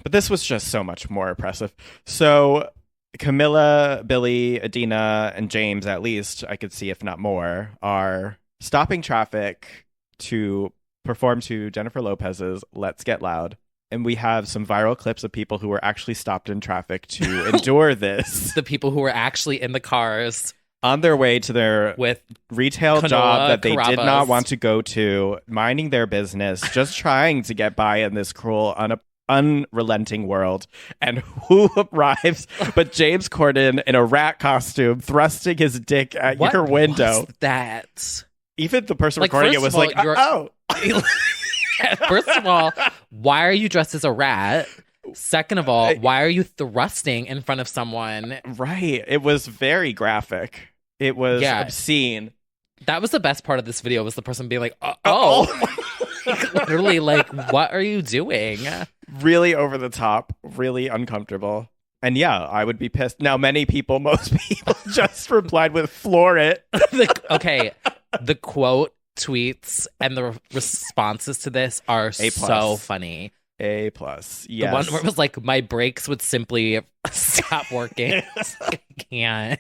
S2: But this was just so much more oppressive. So Camilla, Billy, Adina, and James, at least I could see, if not more, are stopping traffic to perform to Jennifer Lopez's Let's Get Loud. And we have some viral clips of people who were actually stopped in traffic to endure this.
S1: The people who were actually in the cars
S2: on their way to their
S1: with
S2: retail job that they did not want to go to, minding their business, just trying to get by in this cruel, unrelenting world. And who arrives but James Corden in a rat costume, thrusting his dick at your window.
S1: What was that?
S2: Even the person recording it was like, oh.
S1: First of all, why are you dressed as a rat? Second of all, why are you thrusting in front of someone?
S2: Right. It was very graphic. It was obscene.
S1: That was the best part of this video, was the person being like, oh. Literally, like, what are you doing?
S2: Really over the top, really uncomfortable. And yeah, I would be pissed. Now, most people just replied with floor it.
S1: Okay, the quote tweets and the responses to this are so funny.
S2: A+, yes.
S1: The one where it was like, my brakes would simply stop working. I can't.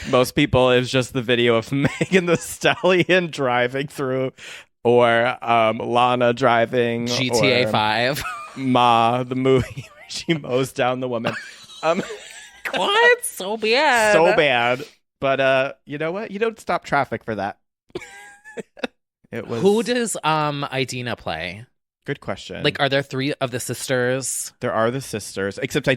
S2: Most people, it's just the video of Megan Thee Stallion driving through, or Lana driving.
S1: GTA 5.
S2: Ma, the movie where she mows down the woman.
S1: What? So bad.
S2: So bad. But you know what? You don't stop traffic for that.
S1: Who does Idina play?
S2: Good question.
S1: Like, are there 3 of the sisters?
S2: There are the sisters, except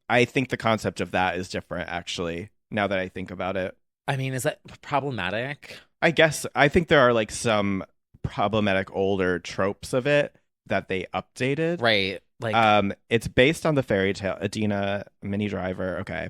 S2: I think the concept of that is different, actually, now that I think about it.
S1: I mean, is that problematic?
S2: I guess. I think there are like some problematic older tropes of it that they updated.
S1: Right. Like,
S2: it's based on the fairy tale Adina, Minnie Driver. Okay.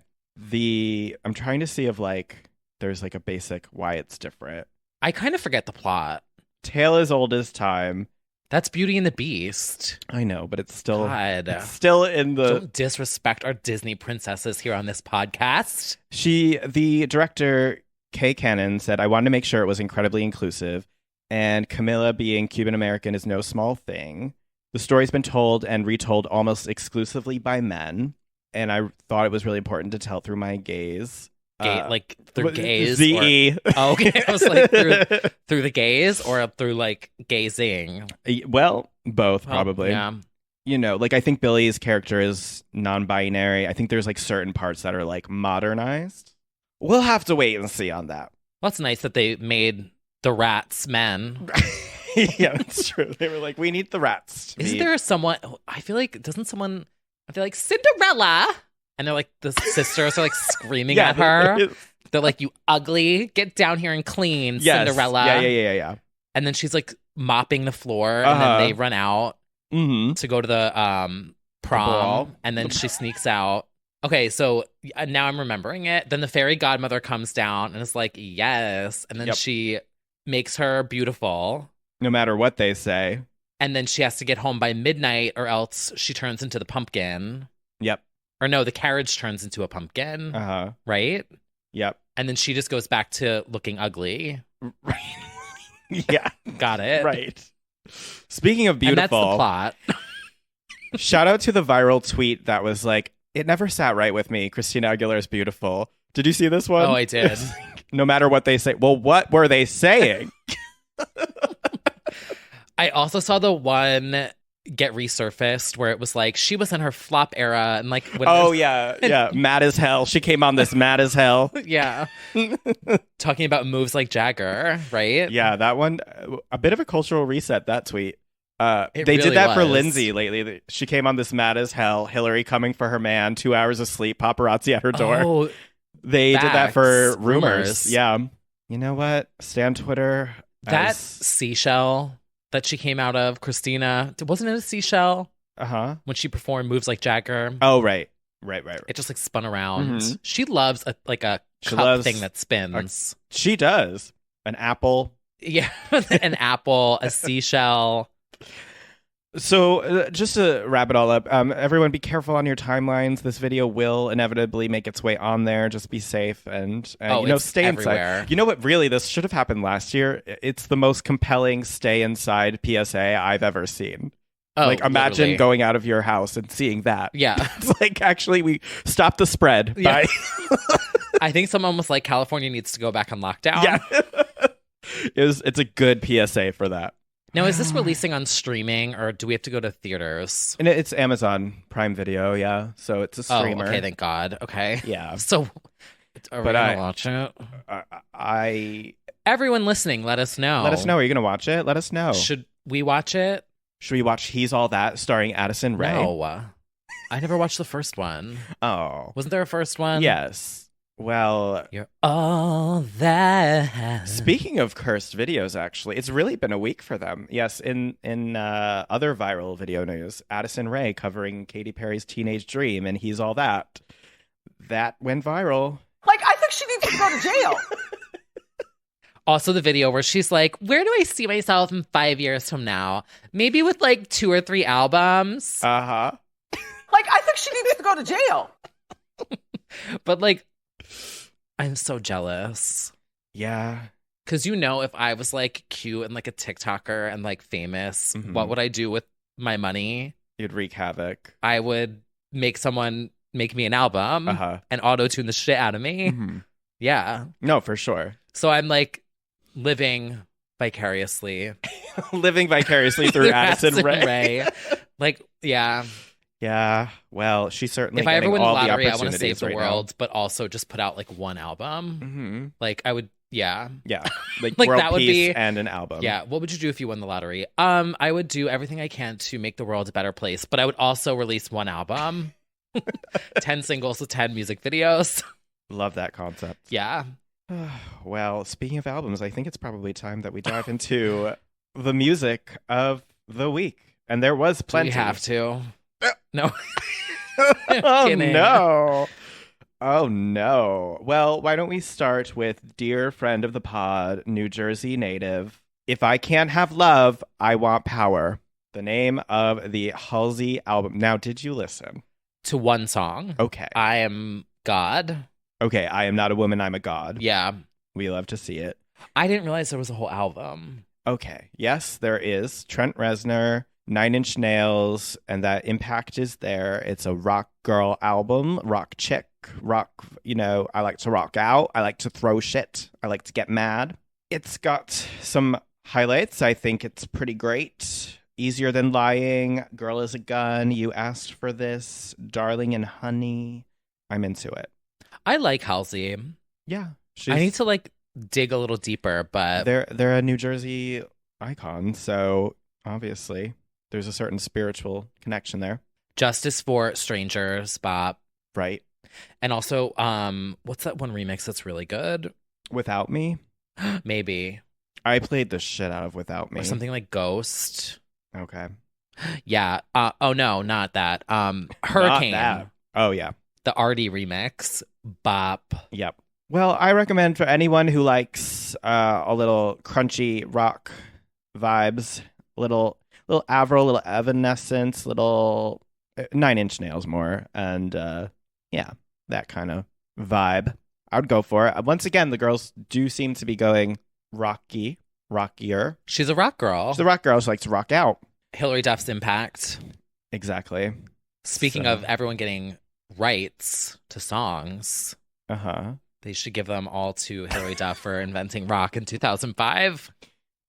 S2: I'm trying to see if like there's like a basic why it's different.
S1: I kind of forget the plot.
S2: Tale as old as time.
S1: That's Beauty and the Beast.
S2: I know, but it's still
S1: God.
S2: Still in the...
S1: Don't disrespect our Disney princesses here on this podcast.
S2: The director, Kay Cannon, said, I wanted to make sure it was incredibly inclusive, and Camilla being Cuban American is no small thing. The story's been told and retold almost exclusively by men, and I thought it was really important to tell through my gaze.
S1: Like through gaze?
S2: Z-E.
S1: Okay. I was like, through the gaze or through like gazing?
S2: Well, both probably.
S1: Yeah.
S2: You know, like I think Billy's character is non-binary. I think there's like certain parts that are like modernized. We'll have to wait and see on that.
S1: Well, it's nice that they made the rats men.
S2: Yeah, that's true. They were like, we need the rats.
S1: Isn't there someone, I feel like Cinderella? And they're like, the sisters are like screaming at her. They're like, you ugly, get down here and clean, Cinderella.
S2: Yeah.
S1: And then she's like mopping the floor, and then they run out to go to the prom, and then she sneaks out. Okay, so now I'm remembering it. Then the fairy godmother comes down and is like, yes. And then she makes her beautiful.
S2: No matter what they say.
S1: And then she has to get home by midnight or else she turns into the pumpkin.
S2: Yep.
S1: Or no, the carriage turns into a pumpkin. Right?
S2: Yep.
S1: And then she just goes back to looking ugly.
S2: Right. Yeah.
S1: Got it.
S2: Right. Speaking of beautiful.
S1: And that's the plot.
S2: Shout out to the viral tweet that was like, it never sat right with me. Christina Aguilera's beautiful. Did you see this one?
S1: Oh, I did.
S2: No matter what they say. Well, what were they saying?
S1: I also saw the one get resurfaced where it was like she was in her flop era and like
S2: yeah mad as hell. She came on this mad as hell.
S1: Yeah. Talking about moves like Jagger, right?
S2: Yeah, that one, a bit of a cultural reset, that tweet. They really did that for Lindsay lately. She came on this Mad as Hell, Hillary coming for her man, 2 hours of sleep, paparazzi at her door.
S1: Oh,
S2: they did that for rumors. Yeah. You know what? Stan Twitter.
S1: That seashell that she came out of, Christina, wasn't it a seashell?
S2: Uh-huh.
S1: When she performed Moves Like Jagger.
S2: Oh, right. It
S1: just like spun around. Mm-hmm. She loves a cup thing that spins.
S2: She does. An apple.
S1: Yeah, an apple, a seashell.
S2: So just to wrap it all up, everyone be careful on your timelines. This video will inevitably make its way on there. Just be safe and stay
S1: everywhere.
S2: Inside. You know what? Really, this should have happened last year. It's the most compelling stay inside PSA I've ever seen. Oh, like, imagine literally going out of your house and seeing that.
S1: Yeah.
S2: It's like, actually, we stopped the spread.
S1: Yeah. I think someone was like, California needs to go back on lockdown.
S2: Yeah. It's a good PSA for that.
S1: Now, is this releasing on streaming, or do we have to go to theaters?
S2: And it's Amazon Prime Video, yeah. So it's a streamer.
S1: Oh, okay, thank God. Okay.
S2: Yeah.
S1: So, are we going to watch it? Everyone listening, let us know.
S2: Let us know. Are you going to watch it? Let us know.
S1: Should we watch it?
S2: Should we watch He's All That starring Addison Rae?
S1: No. I never watched the first one.
S2: Oh.
S1: Wasn't there a first one?
S2: Yes. Well,
S1: you're all that.
S2: Speaking of cursed videos, actually, it's really been a week for them. Yes, in other viral video news, Addison Rae covering Katy Perry's Teenage Dream and He's All That. That went viral.
S3: Like, I think she needs to go to jail.
S1: Also, the video where she's like, where do I see myself in 5 years from now? Maybe with like 2 or 3 albums.
S2: Uh-huh.
S3: Like, I think she needs to go to jail.
S1: But like, I'm so jealous.
S2: Yeah.
S1: Because if I was like cute and like a TikToker and like famous, what would I do with my money?
S2: You'd wreak havoc.
S1: I would make someone make me an album and auto-tune the shit out of me. Mm-hmm. Yeah.
S2: No, for sure.
S1: So I'm like living vicariously.
S2: Living vicariously through Addison Rae.
S1: Like, yeah.
S2: Yeah, well, she's certainly
S1: if I ever win the lottery, I want to save the
S2: right
S1: world,
S2: now.
S1: but also just put out like one album.
S2: Mm-hmm.
S1: Like I would, yeah,
S2: like
S1: world
S2: that would
S1: peace
S2: be and an album.
S1: Yeah, what would you do if you won the lottery? I would do everything I can to make the world a better place, but I would also release one album, 10 singles with 10 music videos.
S2: Love that concept.
S1: Yeah.
S2: Well, speaking of albums, I think it's probably time that we dive into the music of the week, and there was plenty.
S1: Do we have to. No.
S2: Oh, no. Oh, no. Well, why don't we start with dear friend of the pod, New Jersey native, If I Can't Have Love, I Want Power, the name of the Halsey album. Now, did you listen?
S1: To one song.
S2: Okay.
S1: I Am God.
S2: Okay, I Am Not a Woman, I'm a God.
S1: Yeah.
S2: We love to see it.
S1: I didn't realize there was a whole album.
S2: Okay. Yes, there is. Trent Reznor, 9 Inch Nails, and that impact is there. It's a rock girl album, rock chick, rock, I like to rock out. I like to throw shit. I like to get mad. It's got some highlights. I think it's pretty great. Easier Than Lying, Girl Is a Gun, You Asked for This, Darling and Honey. I'm into it.
S1: I like Halsey.
S2: Yeah.
S1: I need to dig a little deeper, but
S2: they're a New Jersey icon, so obviously there's a certain spiritual connection there.
S1: Justice for Strangers, Bop.
S2: Right.
S1: And also, what's that one remix that's really good?
S2: Without Me?
S1: Maybe.
S2: I played the shit out of Without Me.
S1: Or something like Ghost.
S2: Okay.
S1: Yeah. Oh, no, not that. Hurricane.
S2: Not that. Oh, yeah.
S1: The Artie remix. Bop.
S2: Yep. Well, I recommend for anyone who likes a little crunchy rock vibes, little Avril, little Evanescence, little 9 Inch Nails more, and that kind of vibe. I would go for it. Once again, the girls do seem to be going rockier.
S1: She's a rock girl.
S2: She's a rock girl. She likes to rock out.
S1: Hillary Duff's impact.
S2: Exactly.
S1: Speaking of everyone getting rights to songs.
S2: Uh-huh.
S1: They should give them all to Hillary Duff for inventing rock in 2005.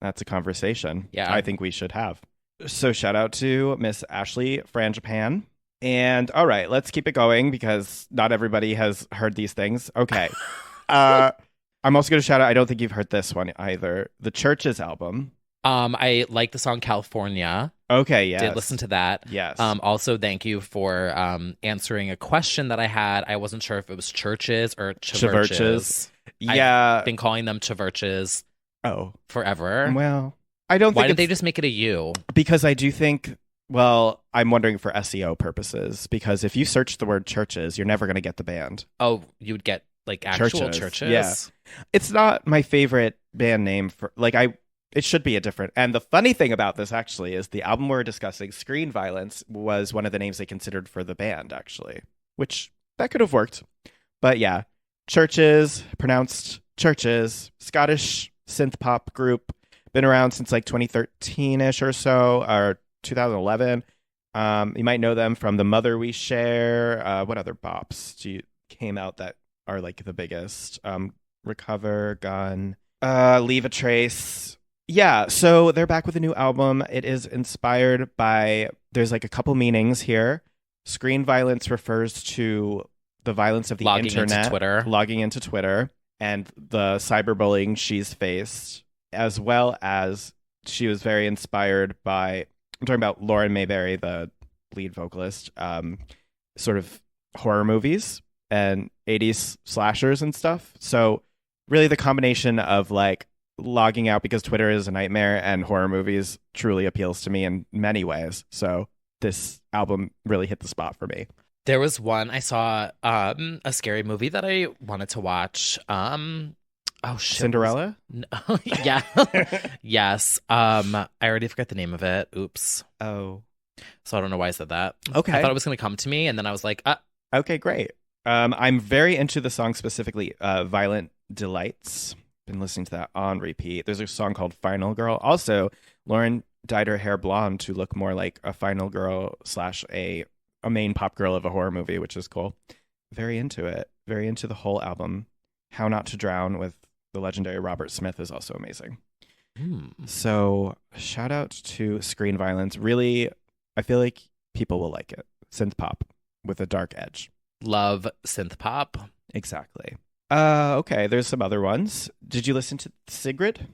S2: That's a conversation.
S1: Yeah.
S2: I think we should have. So shout out to Miss Ashley Frangipan. And all right, let's keep it going because not everybody has heard these things. Okay. I'm also going to shout out, I don't think you've heard this one either, the Churches album.
S1: I like the song California.
S2: Okay, yes.
S1: Did listen to that.
S2: Yes.
S1: Also, thank you for answering a question that I had. I wasn't sure if it was churches or chiverches.
S2: Yeah.
S1: I've been calling them chiverches forever.
S2: Well, I don't think
S1: Why didn't they just make it a U?
S2: Because I do think, well, I'm wondering for SEO purposes, because if you search the word churches, you're never going to get the band.
S1: Oh, you would get like actual churches?
S2: Yeah. It's not my favorite band name for, like, it should be a different. And the funny thing about this actually is the album we're discussing, Screen Violence, was one of the names they considered for the band, actually, which that could have worked. But yeah, churches, pronounced churches, Scottish synth pop group, been around since like 2013-ish or so, or 2011. You might know them from The Mother We Share. What other bops came out that are like the biggest? Recover, Gun, Leave a Trace. Yeah, so they're back with a new album. It is inspired by, there's like a couple meanings here. Screen violence refers to the violence of the internet, logging into Twitter, and the cyberbullying she's faced, as well as she was very inspired by, I'm talking about Lauren Mayberry, the lead vocalist, sort of horror movies and 80s slashers and stuff. So really the combination of like logging out because Twitter is a nightmare and horror movies truly appeals to me in many ways. So this album really hit the spot for me.
S1: There was one I saw, a scary movie that I wanted to watch. Oh shit!
S2: Cinderella?
S1: No, yeah, yes. I already forgot the name of it. Oops.
S2: Oh,
S1: so I don't know why I said that.
S2: Okay,
S1: I thought it was going to come to me, and then I was like,
S2: Okay, great. I'm very into the song specifically, "Violent Delights." Been listening to that on repeat. There's a song called "Final Girl." Also, Lauren dyed her hair blonde to look more like a final girl / a main pop girl of a horror movie, which is cool. Very into it. Very into the whole album. How Not to Drown with the legendary Robert Smith is also amazing. So shout out to Screen Violence. Really, I feel like people will like it. Synth pop with a dark edge.
S1: Love synth pop.
S2: Exactly. Okay, there's some other ones. Did you listen to Sigrid?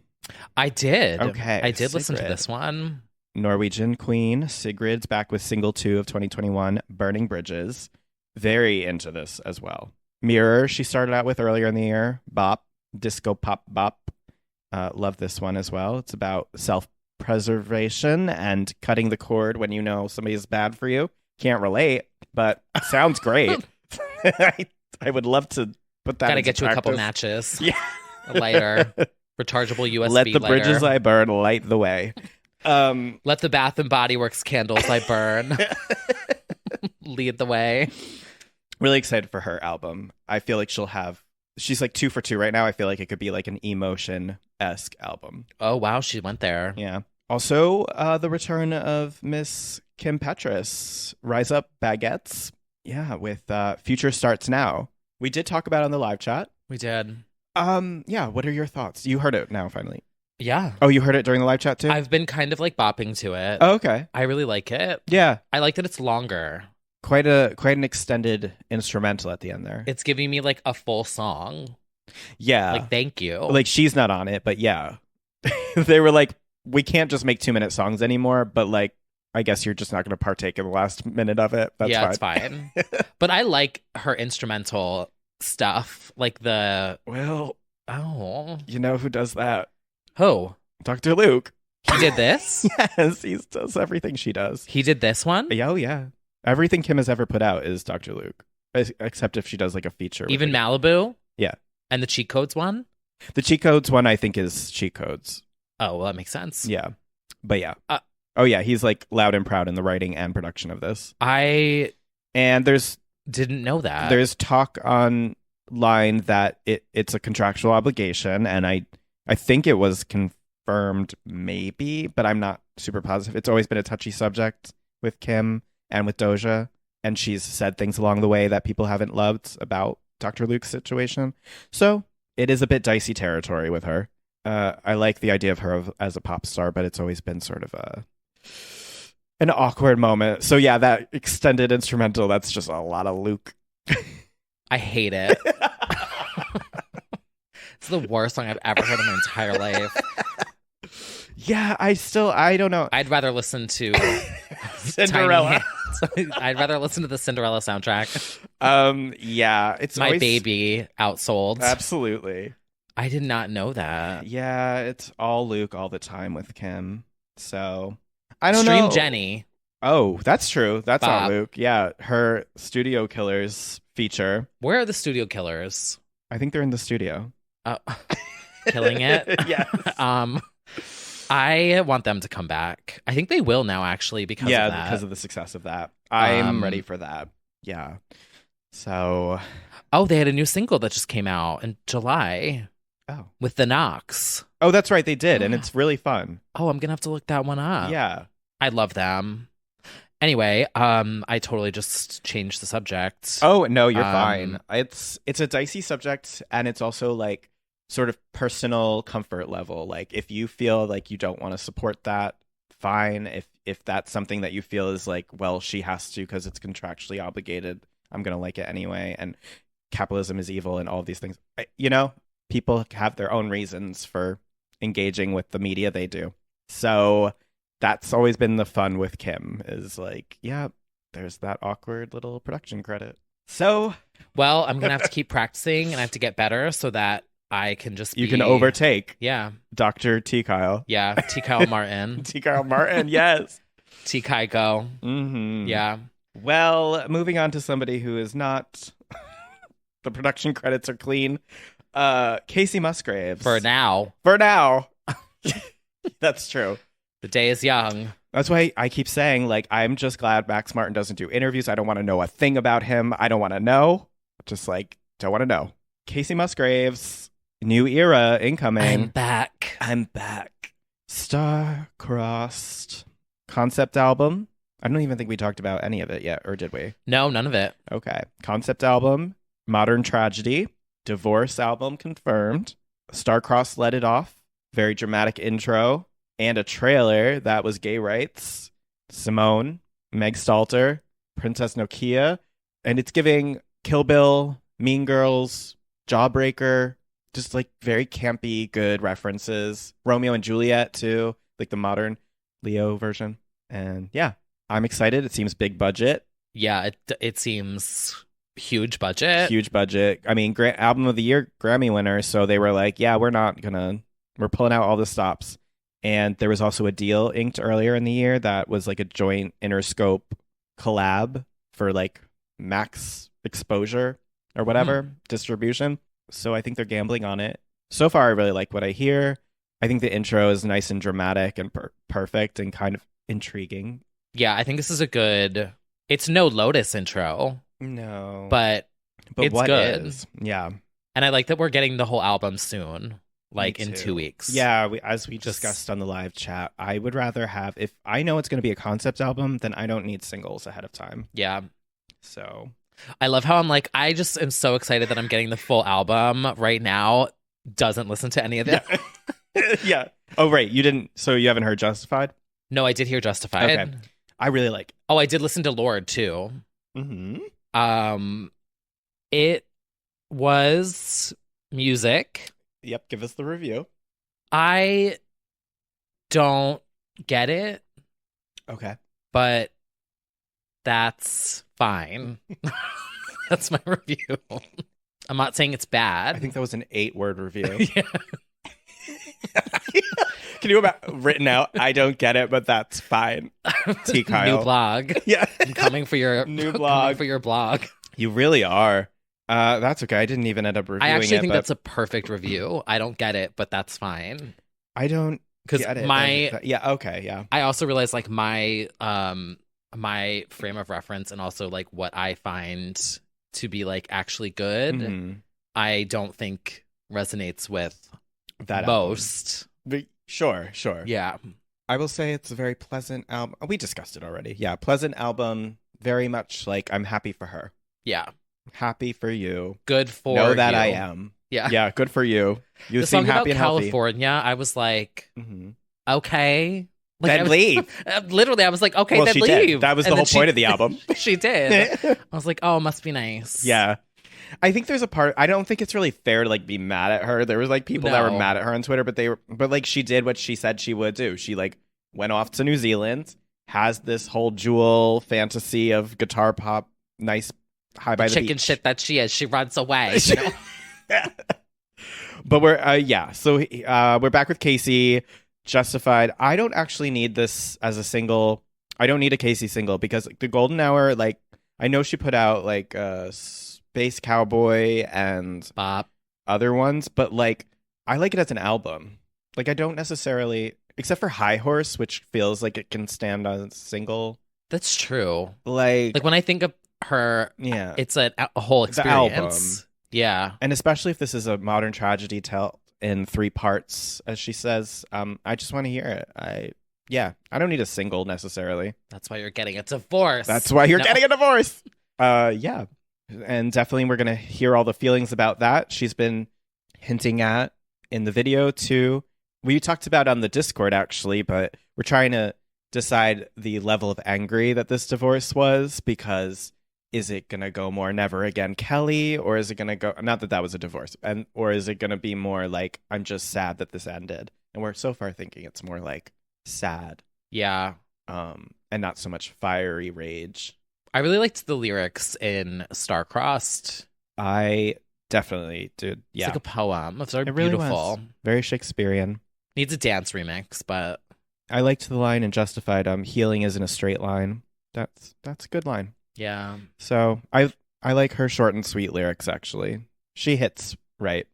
S1: I did.
S2: Okay.
S1: I did listen to this one.
S2: Norwegian queen Sigrid's back with single 2 of 2021, Burning Bridges. Very into this as well. Mirror, she started out with earlier in the year. Bop, disco pop bop. Love this one as well. It's about self-preservation and cutting the cord when you know somebody's bad for you. Can't relate, but sounds great. I would love to put that.
S1: Gotta get you
S2: practice.
S1: A couple matches.
S2: Yeah,
S1: a lighter, rechargeable USB.
S2: Let the
S1: lighter.
S2: bridges I burn light the way.
S1: Let the Bath and Body Works candles I burn lead the way.
S2: Really excited for her album. I feel like she's like 2 for 2 right now. I feel like it could be like an emotion-esque album.
S1: Oh, wow. She went there.
S2: Yeah. Also, the return of Miss Kim Petras, Rise Up Baguettes. Yeah, with Future Starts Now. We did talk about it on the live chat.
S1: We did.
S2: Yeah, what are your thoughts? You heard it now, finally.
S1: Yeah.
S2: Oh, you heard it during the live chat too?
S1: I've been kind of like bopping to it.
S2: Oh, okay.
S1: I really like it.
S2: Yeah.
S1: I like that it's longer.
S2: Quite an extended instrumental at the end there.
S1: It's giving me like a full song.
S2: Yeah.
S1: Like, thank you.
S2: Like, she's not on it, but yeah. They were like, we can't just make 2-minute songs anymore, but like, I guess you're just not going to partake in the last minute of it. That's
S1: fine. It's fine. But I like her instrumental stuff. Like
S2: Well, you know who does that?
S1: Who?
S2: Dr. Luke.
S1: He did this?
S2: Yes, he does everything she does.
S1: He did this one?
S2: Oh, yeah. Everything Kim has ever put out is Dr. Luke, except if she does like a feature.
S1: Even Malibu?
S2: Yeah.
S1: And the Cheat Codes one?
S2: The Cheat Codes one, I think, is Cheat Codes.
S1: Oh, well, that makes sense.
S2: Yeah. But yeah. Oh, yeah. He's like loud and proud in the writing and production of this. And
S1: didn't know that.
S2: There's talk online that it's a contractual obligation, and I think it was confirmed maybe, but I'm not super positive. It's always been a touchy subject with Kim and with Doja, and she's said things along the way that people haven't loved about Dr. Luke's situation. So it is a bit dicey territory with her. I like the idea of her as a pop star, but it's always been sort of an awkward moment. So yeah, that extended instrumental, that's just a lot of Luke.
S1: I hate it. It's the worst song I've ever heard in my entire life.
S2: Yeah, I don't know.
S1: I'd rather listen to
S2: Cinderella.
S1: I'd rather listen to the Cinderella soundtrack.
S2: Yeah, it's
S1: My
S2: always...
S1: Baby outsold.
S2: Absolutely.
S1: I did not know that.
S2: Yeah, it's all Luke all the time with Kim. So I don't know.
S1: Stream Jenny.
S2: Oh, that's true. That's
S1: Bob.
S2: not Luke. Yeah, her Studio Killers feature.
S1: Where are the Studio Killers?
S2: I think they're in the studio.
S1: Killing it.
S2: Yes.
S1: I want them to come back. I think they will now, actually, because of that.
S2: Because of the success of that. I'm ready for that. Yeah. So.
S1: Oh, they had a new single that just came out in July.
S2: Oh.
S1: With the Knox.
S2: Oh, that's right. They did. And it's really fun.
S1: Oh, I'm going to have to look that one up.
S2: Yeah.
S1: I love them. Anyway, I totally just changed the subject.
S2: Oh, no, you're fine. It's a dicey subject, and it's also like sort of personal comfort level. Like if you feel like you don't want to support that, fine. If that's something that you feel is like, well, she has to because it's contractually obligated, I'm going to like it anyway. And capitalism is evil and all of these things. People have their own reasons for engaging with the media they do. So that's always been the fun with Kim is like, yeah, there's that awkward little production credit. So,
S1: well, I'm going to have to keep practicing and I have to get better so that I can just
S2: You can overtake.
S1: Yeah.
S2: Dr. T. Kyle.
S1: Yeah. T. Kyle Martin.
S2: T. Kyle Martin, yes.
S1: T. Kaiko.
S2: Mm-hmm.
S1: Yeah.
S2: Well, moving on to somebody who is not... the production credits are clean. Casey Musgraves.
S1: For now.
S2: That's true.
S1: The day is young.
S2: That's why I keep saying, like, I'm just glad Max Martin doesn't do interviews. I don't want to know a thing about him. I don't want to know. Just, like, don't want to know. Casey Musgraves, new era incoming. I'm back. Star-crossed concept album. I don't even think we talked about any of it yet, or did we?
S1: No, none of it.
S2: Okay. Concept album, Modern Tragedy, divorce album confirmed. Star-crossed led it off. Very dramatic intro. And a trailer that was gay rights, Simone, Meg Stalter, Princess Nokia, and it's giving Kill Bill, Mean Girls, Jawbreaker, just like very campy, good references. Romeo and Juliet too, like the modern Leo version. And yeah, I'm excited. It seems big budget.
S1: Yeah, it seems huge budget.
S2: Huge budget. I mean, album of the year Grammy winner. So they were like, yeah, we're pulling out all the stops. And there was also a deal inked earlier in the year that was like a joint Interscope collab for like max exposure or whatever distribution. So I think they're gambling on it. So far, I really like what I hear. I think the intro is nice and dramatic and perfect and kind of intriguing.
S1: Yeah, I think this is a good... It's no Lotus intro.
S2: No.
S1: But it's
S2: what
S1: good.
S2: Is? Yeah.
S1: And I like that we're getting the whole album soon. Like in 2 weeks.
S2: Yeah, as we discussed on the live chat, I would rather have, if I know it's going to be a concept album, then I don't need singles ahead of time.
S1: Yeah.
S2: So
S1: I love how I'm like, I just am so excited that I'm getting the full album right now. Doesn't listen to any of it.
S2: Yeah. Oh, right. So you haven't heard Justified?
S1: No, I did hear Justified.
S2: Okay. I really like it.
S1: Oh, I did listen to Lord too.
S2: Mm-hmm.
S1: It was music.
S2: Yep, give us the review.
S1: I don't get it.
S2: Okay.
S1: But that's fine. That's my review. I'm not saying it's bad.
S2: I think that was an 8-word review.
S1: Yeah.
S2: Can you imagine written out, I don't get it, but that's fine. T. Kyle.
S1: New blog.
S2: Yeah.
S1: I'm coming for your
S2: new blog.
S1: Coming for your blog.
S2: You really are. That's okay. I didn't even end up reviewing it.
S1: I actually think that's a perfect review. I don't get it, but that's fine.
S2: I don't get it. Yeah, okay, yeah.
S1: I also realized like my my frame of reference and also like what I find to be like actually good, I don't think resonates with
S2: that
S1: most.
S2: Sure.
S1: Yeah.
S2: I will say it's a very pleasant album. We discussed it already. Yeah, pleasant album. Very much like I'm happy for her.
S1: Yeah.
S2: Happy for you.
S1: Good for
S2: know that
S1: you.
S2: I am.
S1: Yeah.
S2: Yeah, good for you. You
S1: the
S2: seem
S1: song
S2: happy
S1: about
S2: and
S1: California, I was like, okay. Like,
S2: then leave.
S1: Literally, I was like, okay,
S2: well,
S1: then
S2: she
S1: leave.
S2: Did. That was the whole point of the album.
S1: She did. I was like, oh, must be nice.
S2: Yeah. I think there's a part. I don't think it's really fair to like be mad at her. There was like people that were mad at her on Twitter, but like she did what she said she would do. She like went off to New Zealand, has this whole jewel fantasy of guitar pop, nice high by the
S1: chicken
S2: beach.
S1: shit that she is. She runs away.
S2: But we're so we're back with Casey. Justified. I don't actually need this as a single. I don't need a Casey single because the Golden Hour, like I know she put out like Space Cowboy and
S1: Bop.
S2: other ones, but like I like it as an album. Like I don't necessarily, except for High Horse, which feels like it can stand on a single.
S1: That's true.
S2: Like
S1: when I think of her,
S2: yeah,
S1: it's a whole experience.
S2: The album.
S1: Yeah,
S2: and especially if this is a modern tragedy told in 3 parts, as she says, I just want to hear it. I don't need a single necessarily.
S1: That's why you're getting a divorce.
S2: That's why you're getting a divorce. Yeah. And definitely we're going to hear all the feelings about that. She's been hinting at in the video too. We talked about it on the Discord actually, but we're trying to decide the level of angry that this divorce was, because is it going to go more never again Kelly, or is it going to go, not that that was a divorce, or is it going to be more like I'm just sad that this ended? And we're so far thinking it's more like sad.
S1: Yeah.
S2: And not so much fiery rage.
S1: I really liked the lyrics in Star-Crossed.
S2: I definitely did. Yeah.
S1: It's like a poem. It's very
S2: really
S1: beautiful.
S2: Was. Very Shakespearean.
S1: Needs a dance remix, but
S2: I liked the line in Justified, healing isn't a straight line. That's a good line.
S1: Yeah.
S2: So I like her short and sweet lyrics, actually. She hits right.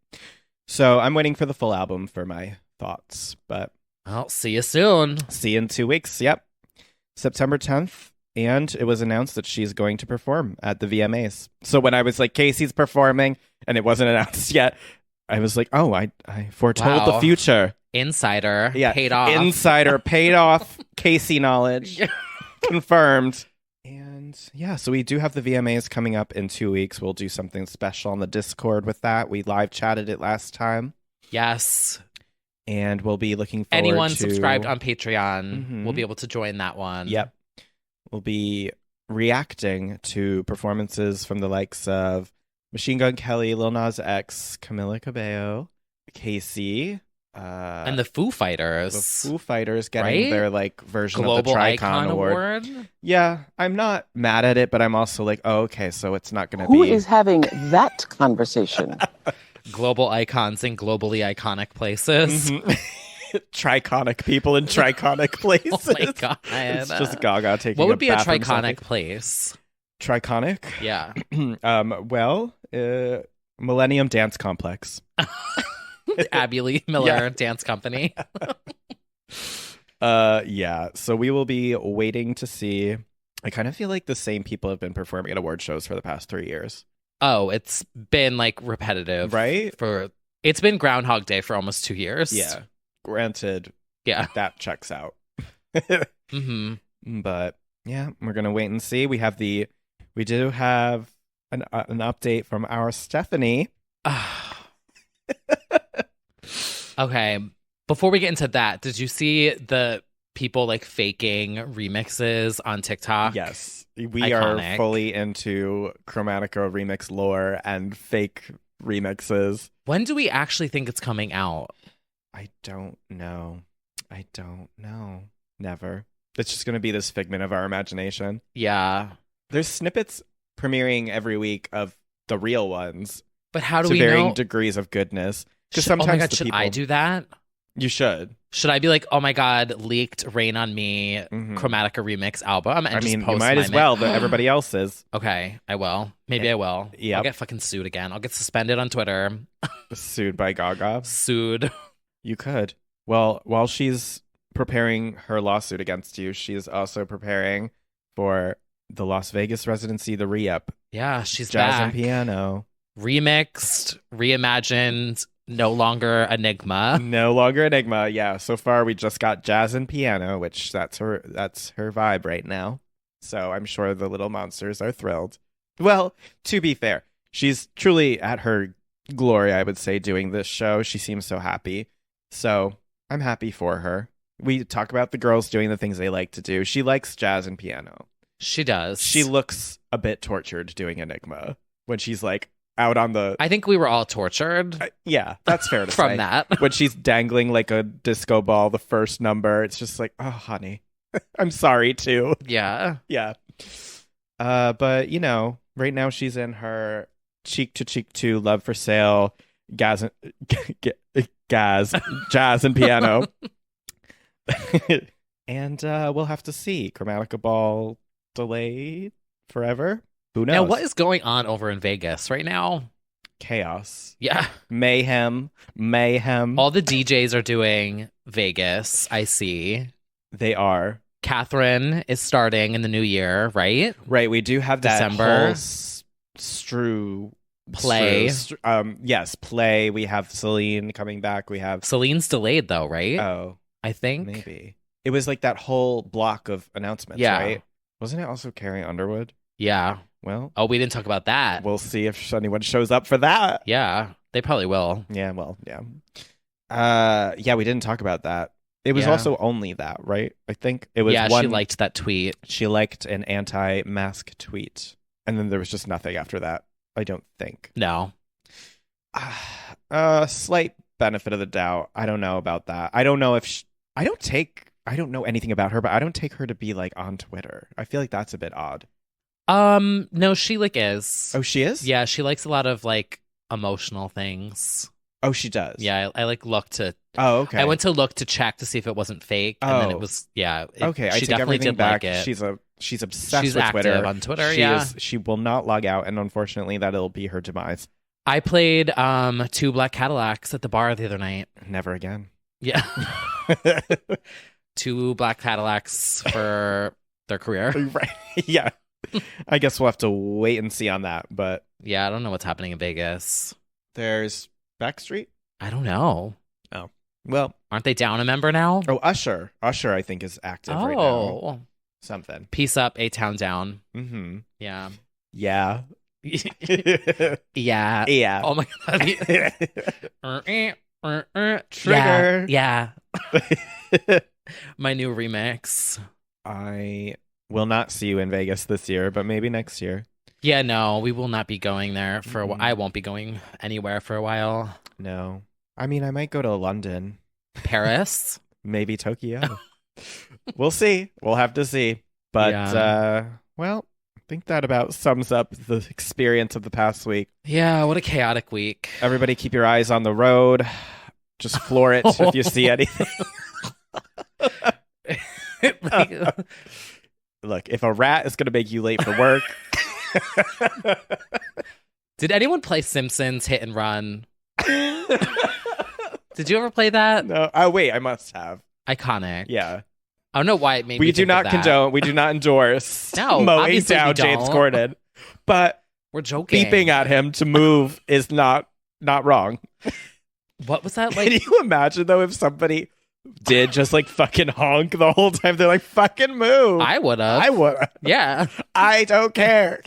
S2: So I'm waiting for the full album for my thoughts, but
S1: I'll see you soon.
S2: See you in 2 weeks. Yep. September 10th. And it was announced that she's going to perform at the VMAs. So when I was like, Casey's performing, and it wasn't announced yet, I was like, oh, I foretold the future.
S1: Insider.
S2: Yeah.
S1: Paid off.
S2: Insider paid off. Casey knowledge. Confirmed. And yeah, so we do have the VMAs coming up in 2 weeks. We'll do something special on the Discord with that. We live chatted it last time.
S1: Yes.
S2: And we'll be looking forward
S1: Anyone
S2: to...
S1: subscribed on Patreon will be able to join that one.
S2: Yep. We'll be reacting to performances from the likes of Machine Gun Kelly, Lil Nas X, Camila Cabello, Casey,
S1: and the Foo Fighters.
S2: The Foo Fighters getting their like version
S1: Global
S2: of the Tricon
S1: Icon Award.
S2: Yeah, I'm not mad at it, but I'm also like, oh, okay, so it's not going to
S3: Who
S2: be...
S3: is having that conversation?
S1: Global icons in globally iconic places.
S2: Mm-hmm. Triconic people in triconic places.
S1: Oh my god!
S2: It's just Gaga taking.
S1: What would be a
S2: triconic
S1: place?
S2: Triconic?
S1: Yeah.
S2: Millennium Dance Complex.
S1: Abby Lee Miller Dance Company.
S2: Yeah. So we will be waiting to see. I kind of feel like the same people have been performing at award shows for the past 3 years.
S1: Oh, it's been like repetitive,
S2: right?
S1: It's been Groundhog Day for almost 2 years.
S2: Yeah. Granted, that checks out.
S1: Mm-hmm.
S2: But yeah, we're gonna wait and see. We do have an update from our Stephanie.
S1: Okay, before we get into that, did you see the people like faking remixes on TikTok?
S2: Yes, we are fully into Chromatica remix lore and fake remixes.
S1: When do we actually think it's coming out?
S2: I don't know. Never. It's just going to be this figment of our imagination.
S1: Yeah.
S2: There's snippets premiering every week of the real ones.
S1: But how do we
S2: know? To varying
S1: know?
S2: Degrees of goodness. Because sometimes
S1: oh my God, should I do that?
S2: You should.
S1: Should I be like, oh my God, leaked Rain on Me Chromatica remix album? And
S2: you might as well, but everybody else is.
S1: Okay, I will. Maybe I will.
S2: Yep.
S1: I'll get fucking sued again. I'll get suspended on Twitter.
S2: Sued by Gaga?
S1: Sued.
S2: You could. Well, while she's preparing her lawsuit against you, she's also preparing for the Las Vegas residency, the re-up.
S1: Yeah, she's
S2: Jazz
S1: back.
S2: and piano.
S1: Remixed, reimagined, no longer Enigma.
S2: No longer Enigma, yeah. So far we just got jazz and piano, which that's her vibe right now. So I'm sure the little monsters are thrilled. Well, to be fair, she's truly at her glory, I would say, doing this show. She seems so happy. So I'm happy for her. We talk about the girls doing the things they like to do. She likes jazz and piano.
S1: She does.
S2: She looks a bit tortured doing Enigma when she's like out on the...
S1: I think we were all tortured.
S2: Yeah, that's fair to say.
S1: From that.
S2: When she's dangling like a disco ball, the first number, it's just like, oh, honey, I'm sorry too.
S1: Yeah.
S2: Yeah. But, you know, right now she's in her Cheek to Cheek 2 Love for Sale, jazz and piano. And we'll have to see. Chromatica Ball delayed forever. Who knows?
S1: Now, what is going on over in Vegas right now?
S2: Chaos.
S1: Yeah.
S2: Mayhem.
S1: All the DJs are doing Vegas, I see.
S2: They are.
S1: Catherine is starting in the new year, right?
S2: Right. We do have that
S1: December.
S2: whole
S1: play.
S2: Yes, play. We have Celine coming back. We have...
S1: Celine's delayed, though, right?
S2: Oh.
S1: I think.
S2: Maybe. It was like that whole block of announcements, right? Wasn't it also Carrie Underwood?
S1: Yeah.
S2: Well.
S1: Oh, we didn't talk about that.
S2: We'll see if anyone shows up for that.
S1: Yeah. They probably will.
S2: Yeah, well, yeah. Yeah, we didn't talk about that. It was also only that, right? I think it was one...
S1: she liked that tweet.
S2: She liked an anti-mask tweet. And then there was just nothing after that, I don't think.
S1: No.
S2: Slight benefit of the doubt. I don't know about that. I don't know if... I don't know anything about her, but I don't take her to be like on Twitter. I feel like that's a bit odd.
S1: No, she like is.
S2: Oh, she is?
S1: Yeah, she likes a lot of like emotional things.
S2: Oh, she does?
S1: Yeah, I like look to...
S2: Oh, okay.
S1: I went to look to check to see if it wasn't fake, and then it was,
S2: okay, I
S1: she
S2: take
S1: definitely
S2: everything
S1: did
S2: back.
S1: like it.
S2: She's obsessed
S1: She's
S2: with
S1: active
S2: Twitter.
S1: on Twitter,
S2: She will not log out, and unfortunately, that'll be her demise.
S1: I played 2 Black Cadillacs at the bar the other night.
S2: Never again.
S1: Yeah. 2 Black Cadillacs for their career.
S2: Right. Yeah. I guess we'll have to wait and see on that, but...
S1: Yeah, I don't know what's happening in Vegas.
S2: There's Backstreet?
S1: I don't know.
S2: Oh. Well...
S1: Aren't they down a member now?
S2: Oh, Usher. Usher, I think, is active right now. Something.
S1: Peace up, A-Town down.
S2: Mm-hmm.
S1: Yeah.
S2: Yeah.
S1: Yeah.
S2: Yeah.
S1: Oh my God.
S2: Trigger.
S1: Yeah. My new remix.
S2: I will not see you in Vegas this year, but maybe next year.
S1: Yeah, no, we will not be going there for a while. I won't be going anywhere for a while.
S2: No. I mean, I might go to London.
S1: Paris?
S2: Maybe Tokyo. We'll see. We'll have to see. But, well, I think that about sums up the experience of the past week.
S1: Yeah, what a chaotic week.
S2: Everybody keep your eyes on the road. Just floor it if you see anything. Look, if a rat is going to make you late for work.
S1: Did anyone play Simpsons Hit and Run? Did you ever play that?
S2: No. Oh, wait, I must have.
S1: Iconic.
S2: Yeah.
S1: I don't know why it made me
S2: We do
S1: think
S2: not
S1: of that.
S2: condone. We do not endorse
S1: No,
S2: mowing
S1: obviously we
S2: down James
S1: don't.
S2: Corden. But
S1: we're joking.
S2: beeping at him to move is not wrong.
S1: What was that like?
S2: Can you imagine, though, if somebody did just like fucking honk the whole time? They're like, fucking move.
S1: I would have.
S2: I would.
S1: Yeah.
S2: I don't care.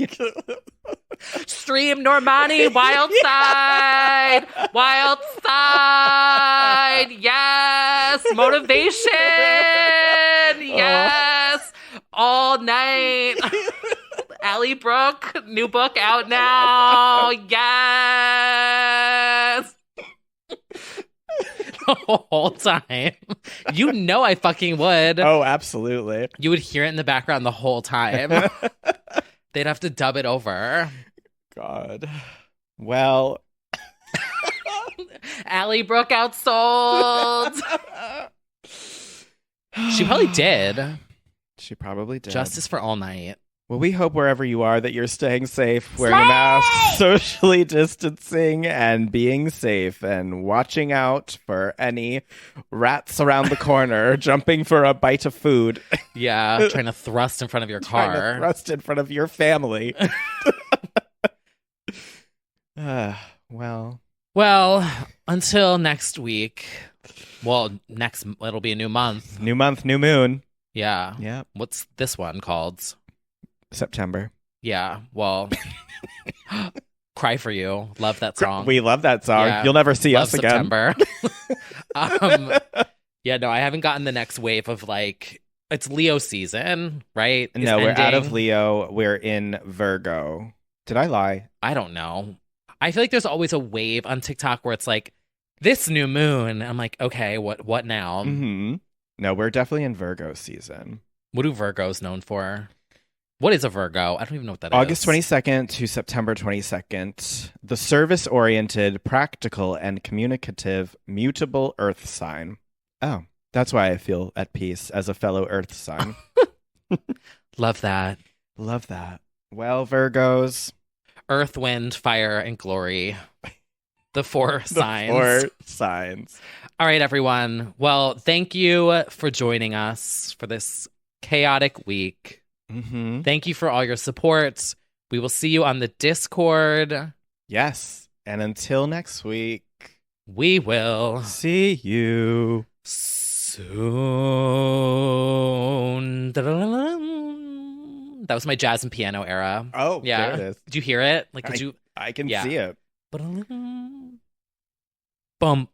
S1: Stream Normani, Wild Side. Wild Side. Yes. Motivation. Yes. All night. Allie Brooke, new book out now. Yes. The whole time. You know I fucking would.
S2: Oh, absolutely.
S1: You would hear it in the background the whole time. They'd have to dub it over.
S2: God. Well.
S1: Allie Brooke outsold. She probably did.
S2: She probably did.
S1: Justice for all night.
S2: Well, we hope wherever you are that you're staying safe, wearing a mask, socially distancing, and being safe, and watching out for any rats around the corner jumping for a bite of food.
S1: Yeah, trying to thrust in front of your car.
S2: Trying to thrust in front of your family. Well,
S1: until next week. Well, it'll be a new month.
S2: New month, new moon.
S1: Yeah.
S2: Yeah.
S1: What's this one called?
S2: September.
S1: Yeah. Well, Cry for You. Love that song.
S2: We love that song.
S1: Yeah.
S2: You'll never see
S1: Love
S2: us again.
S1: September. Yeah, no, I haven't gotten the next wave of like, it's Leo season, right?
S2: No, we're out of Leo. We're in Virgo. Did I lie?
S1: I don't know. I feel like there's always a wave on TikTok where it's like, this new moon. I'm like, okay, what now?
S2: Mm-hmm. No, we're definitely in Virgo season.
S1: What do Virgos known for? What is a Virgo? I don't even know what that
S2: August
S1: is.
S2: 22nd to September 22nd. The service-oriented, practical, and communicative, mutable Earth sign. Oh, that's why I feel at peace as a fellow Earth sign.
S1: Love that.
S2: Love that. Well, Virgos.
S1: Earth, wind, fire, and glory. The four signs.
S2: Four signs.
S1: All right, everyone. Well, thank you for joining us for this chaotic week.
S2: Mm-hmm.
S1: Thank you for all your support. We will see you on the Discord.
S2: Yes. And until next week,
S1: we will
S2: see you
S1: soon. That was my jazz and piano era.
S2: Oh,
S1: yeah.
S2: There it is.
S1: Did you hear it? Like,
S2: I can see it.
S1: Bump.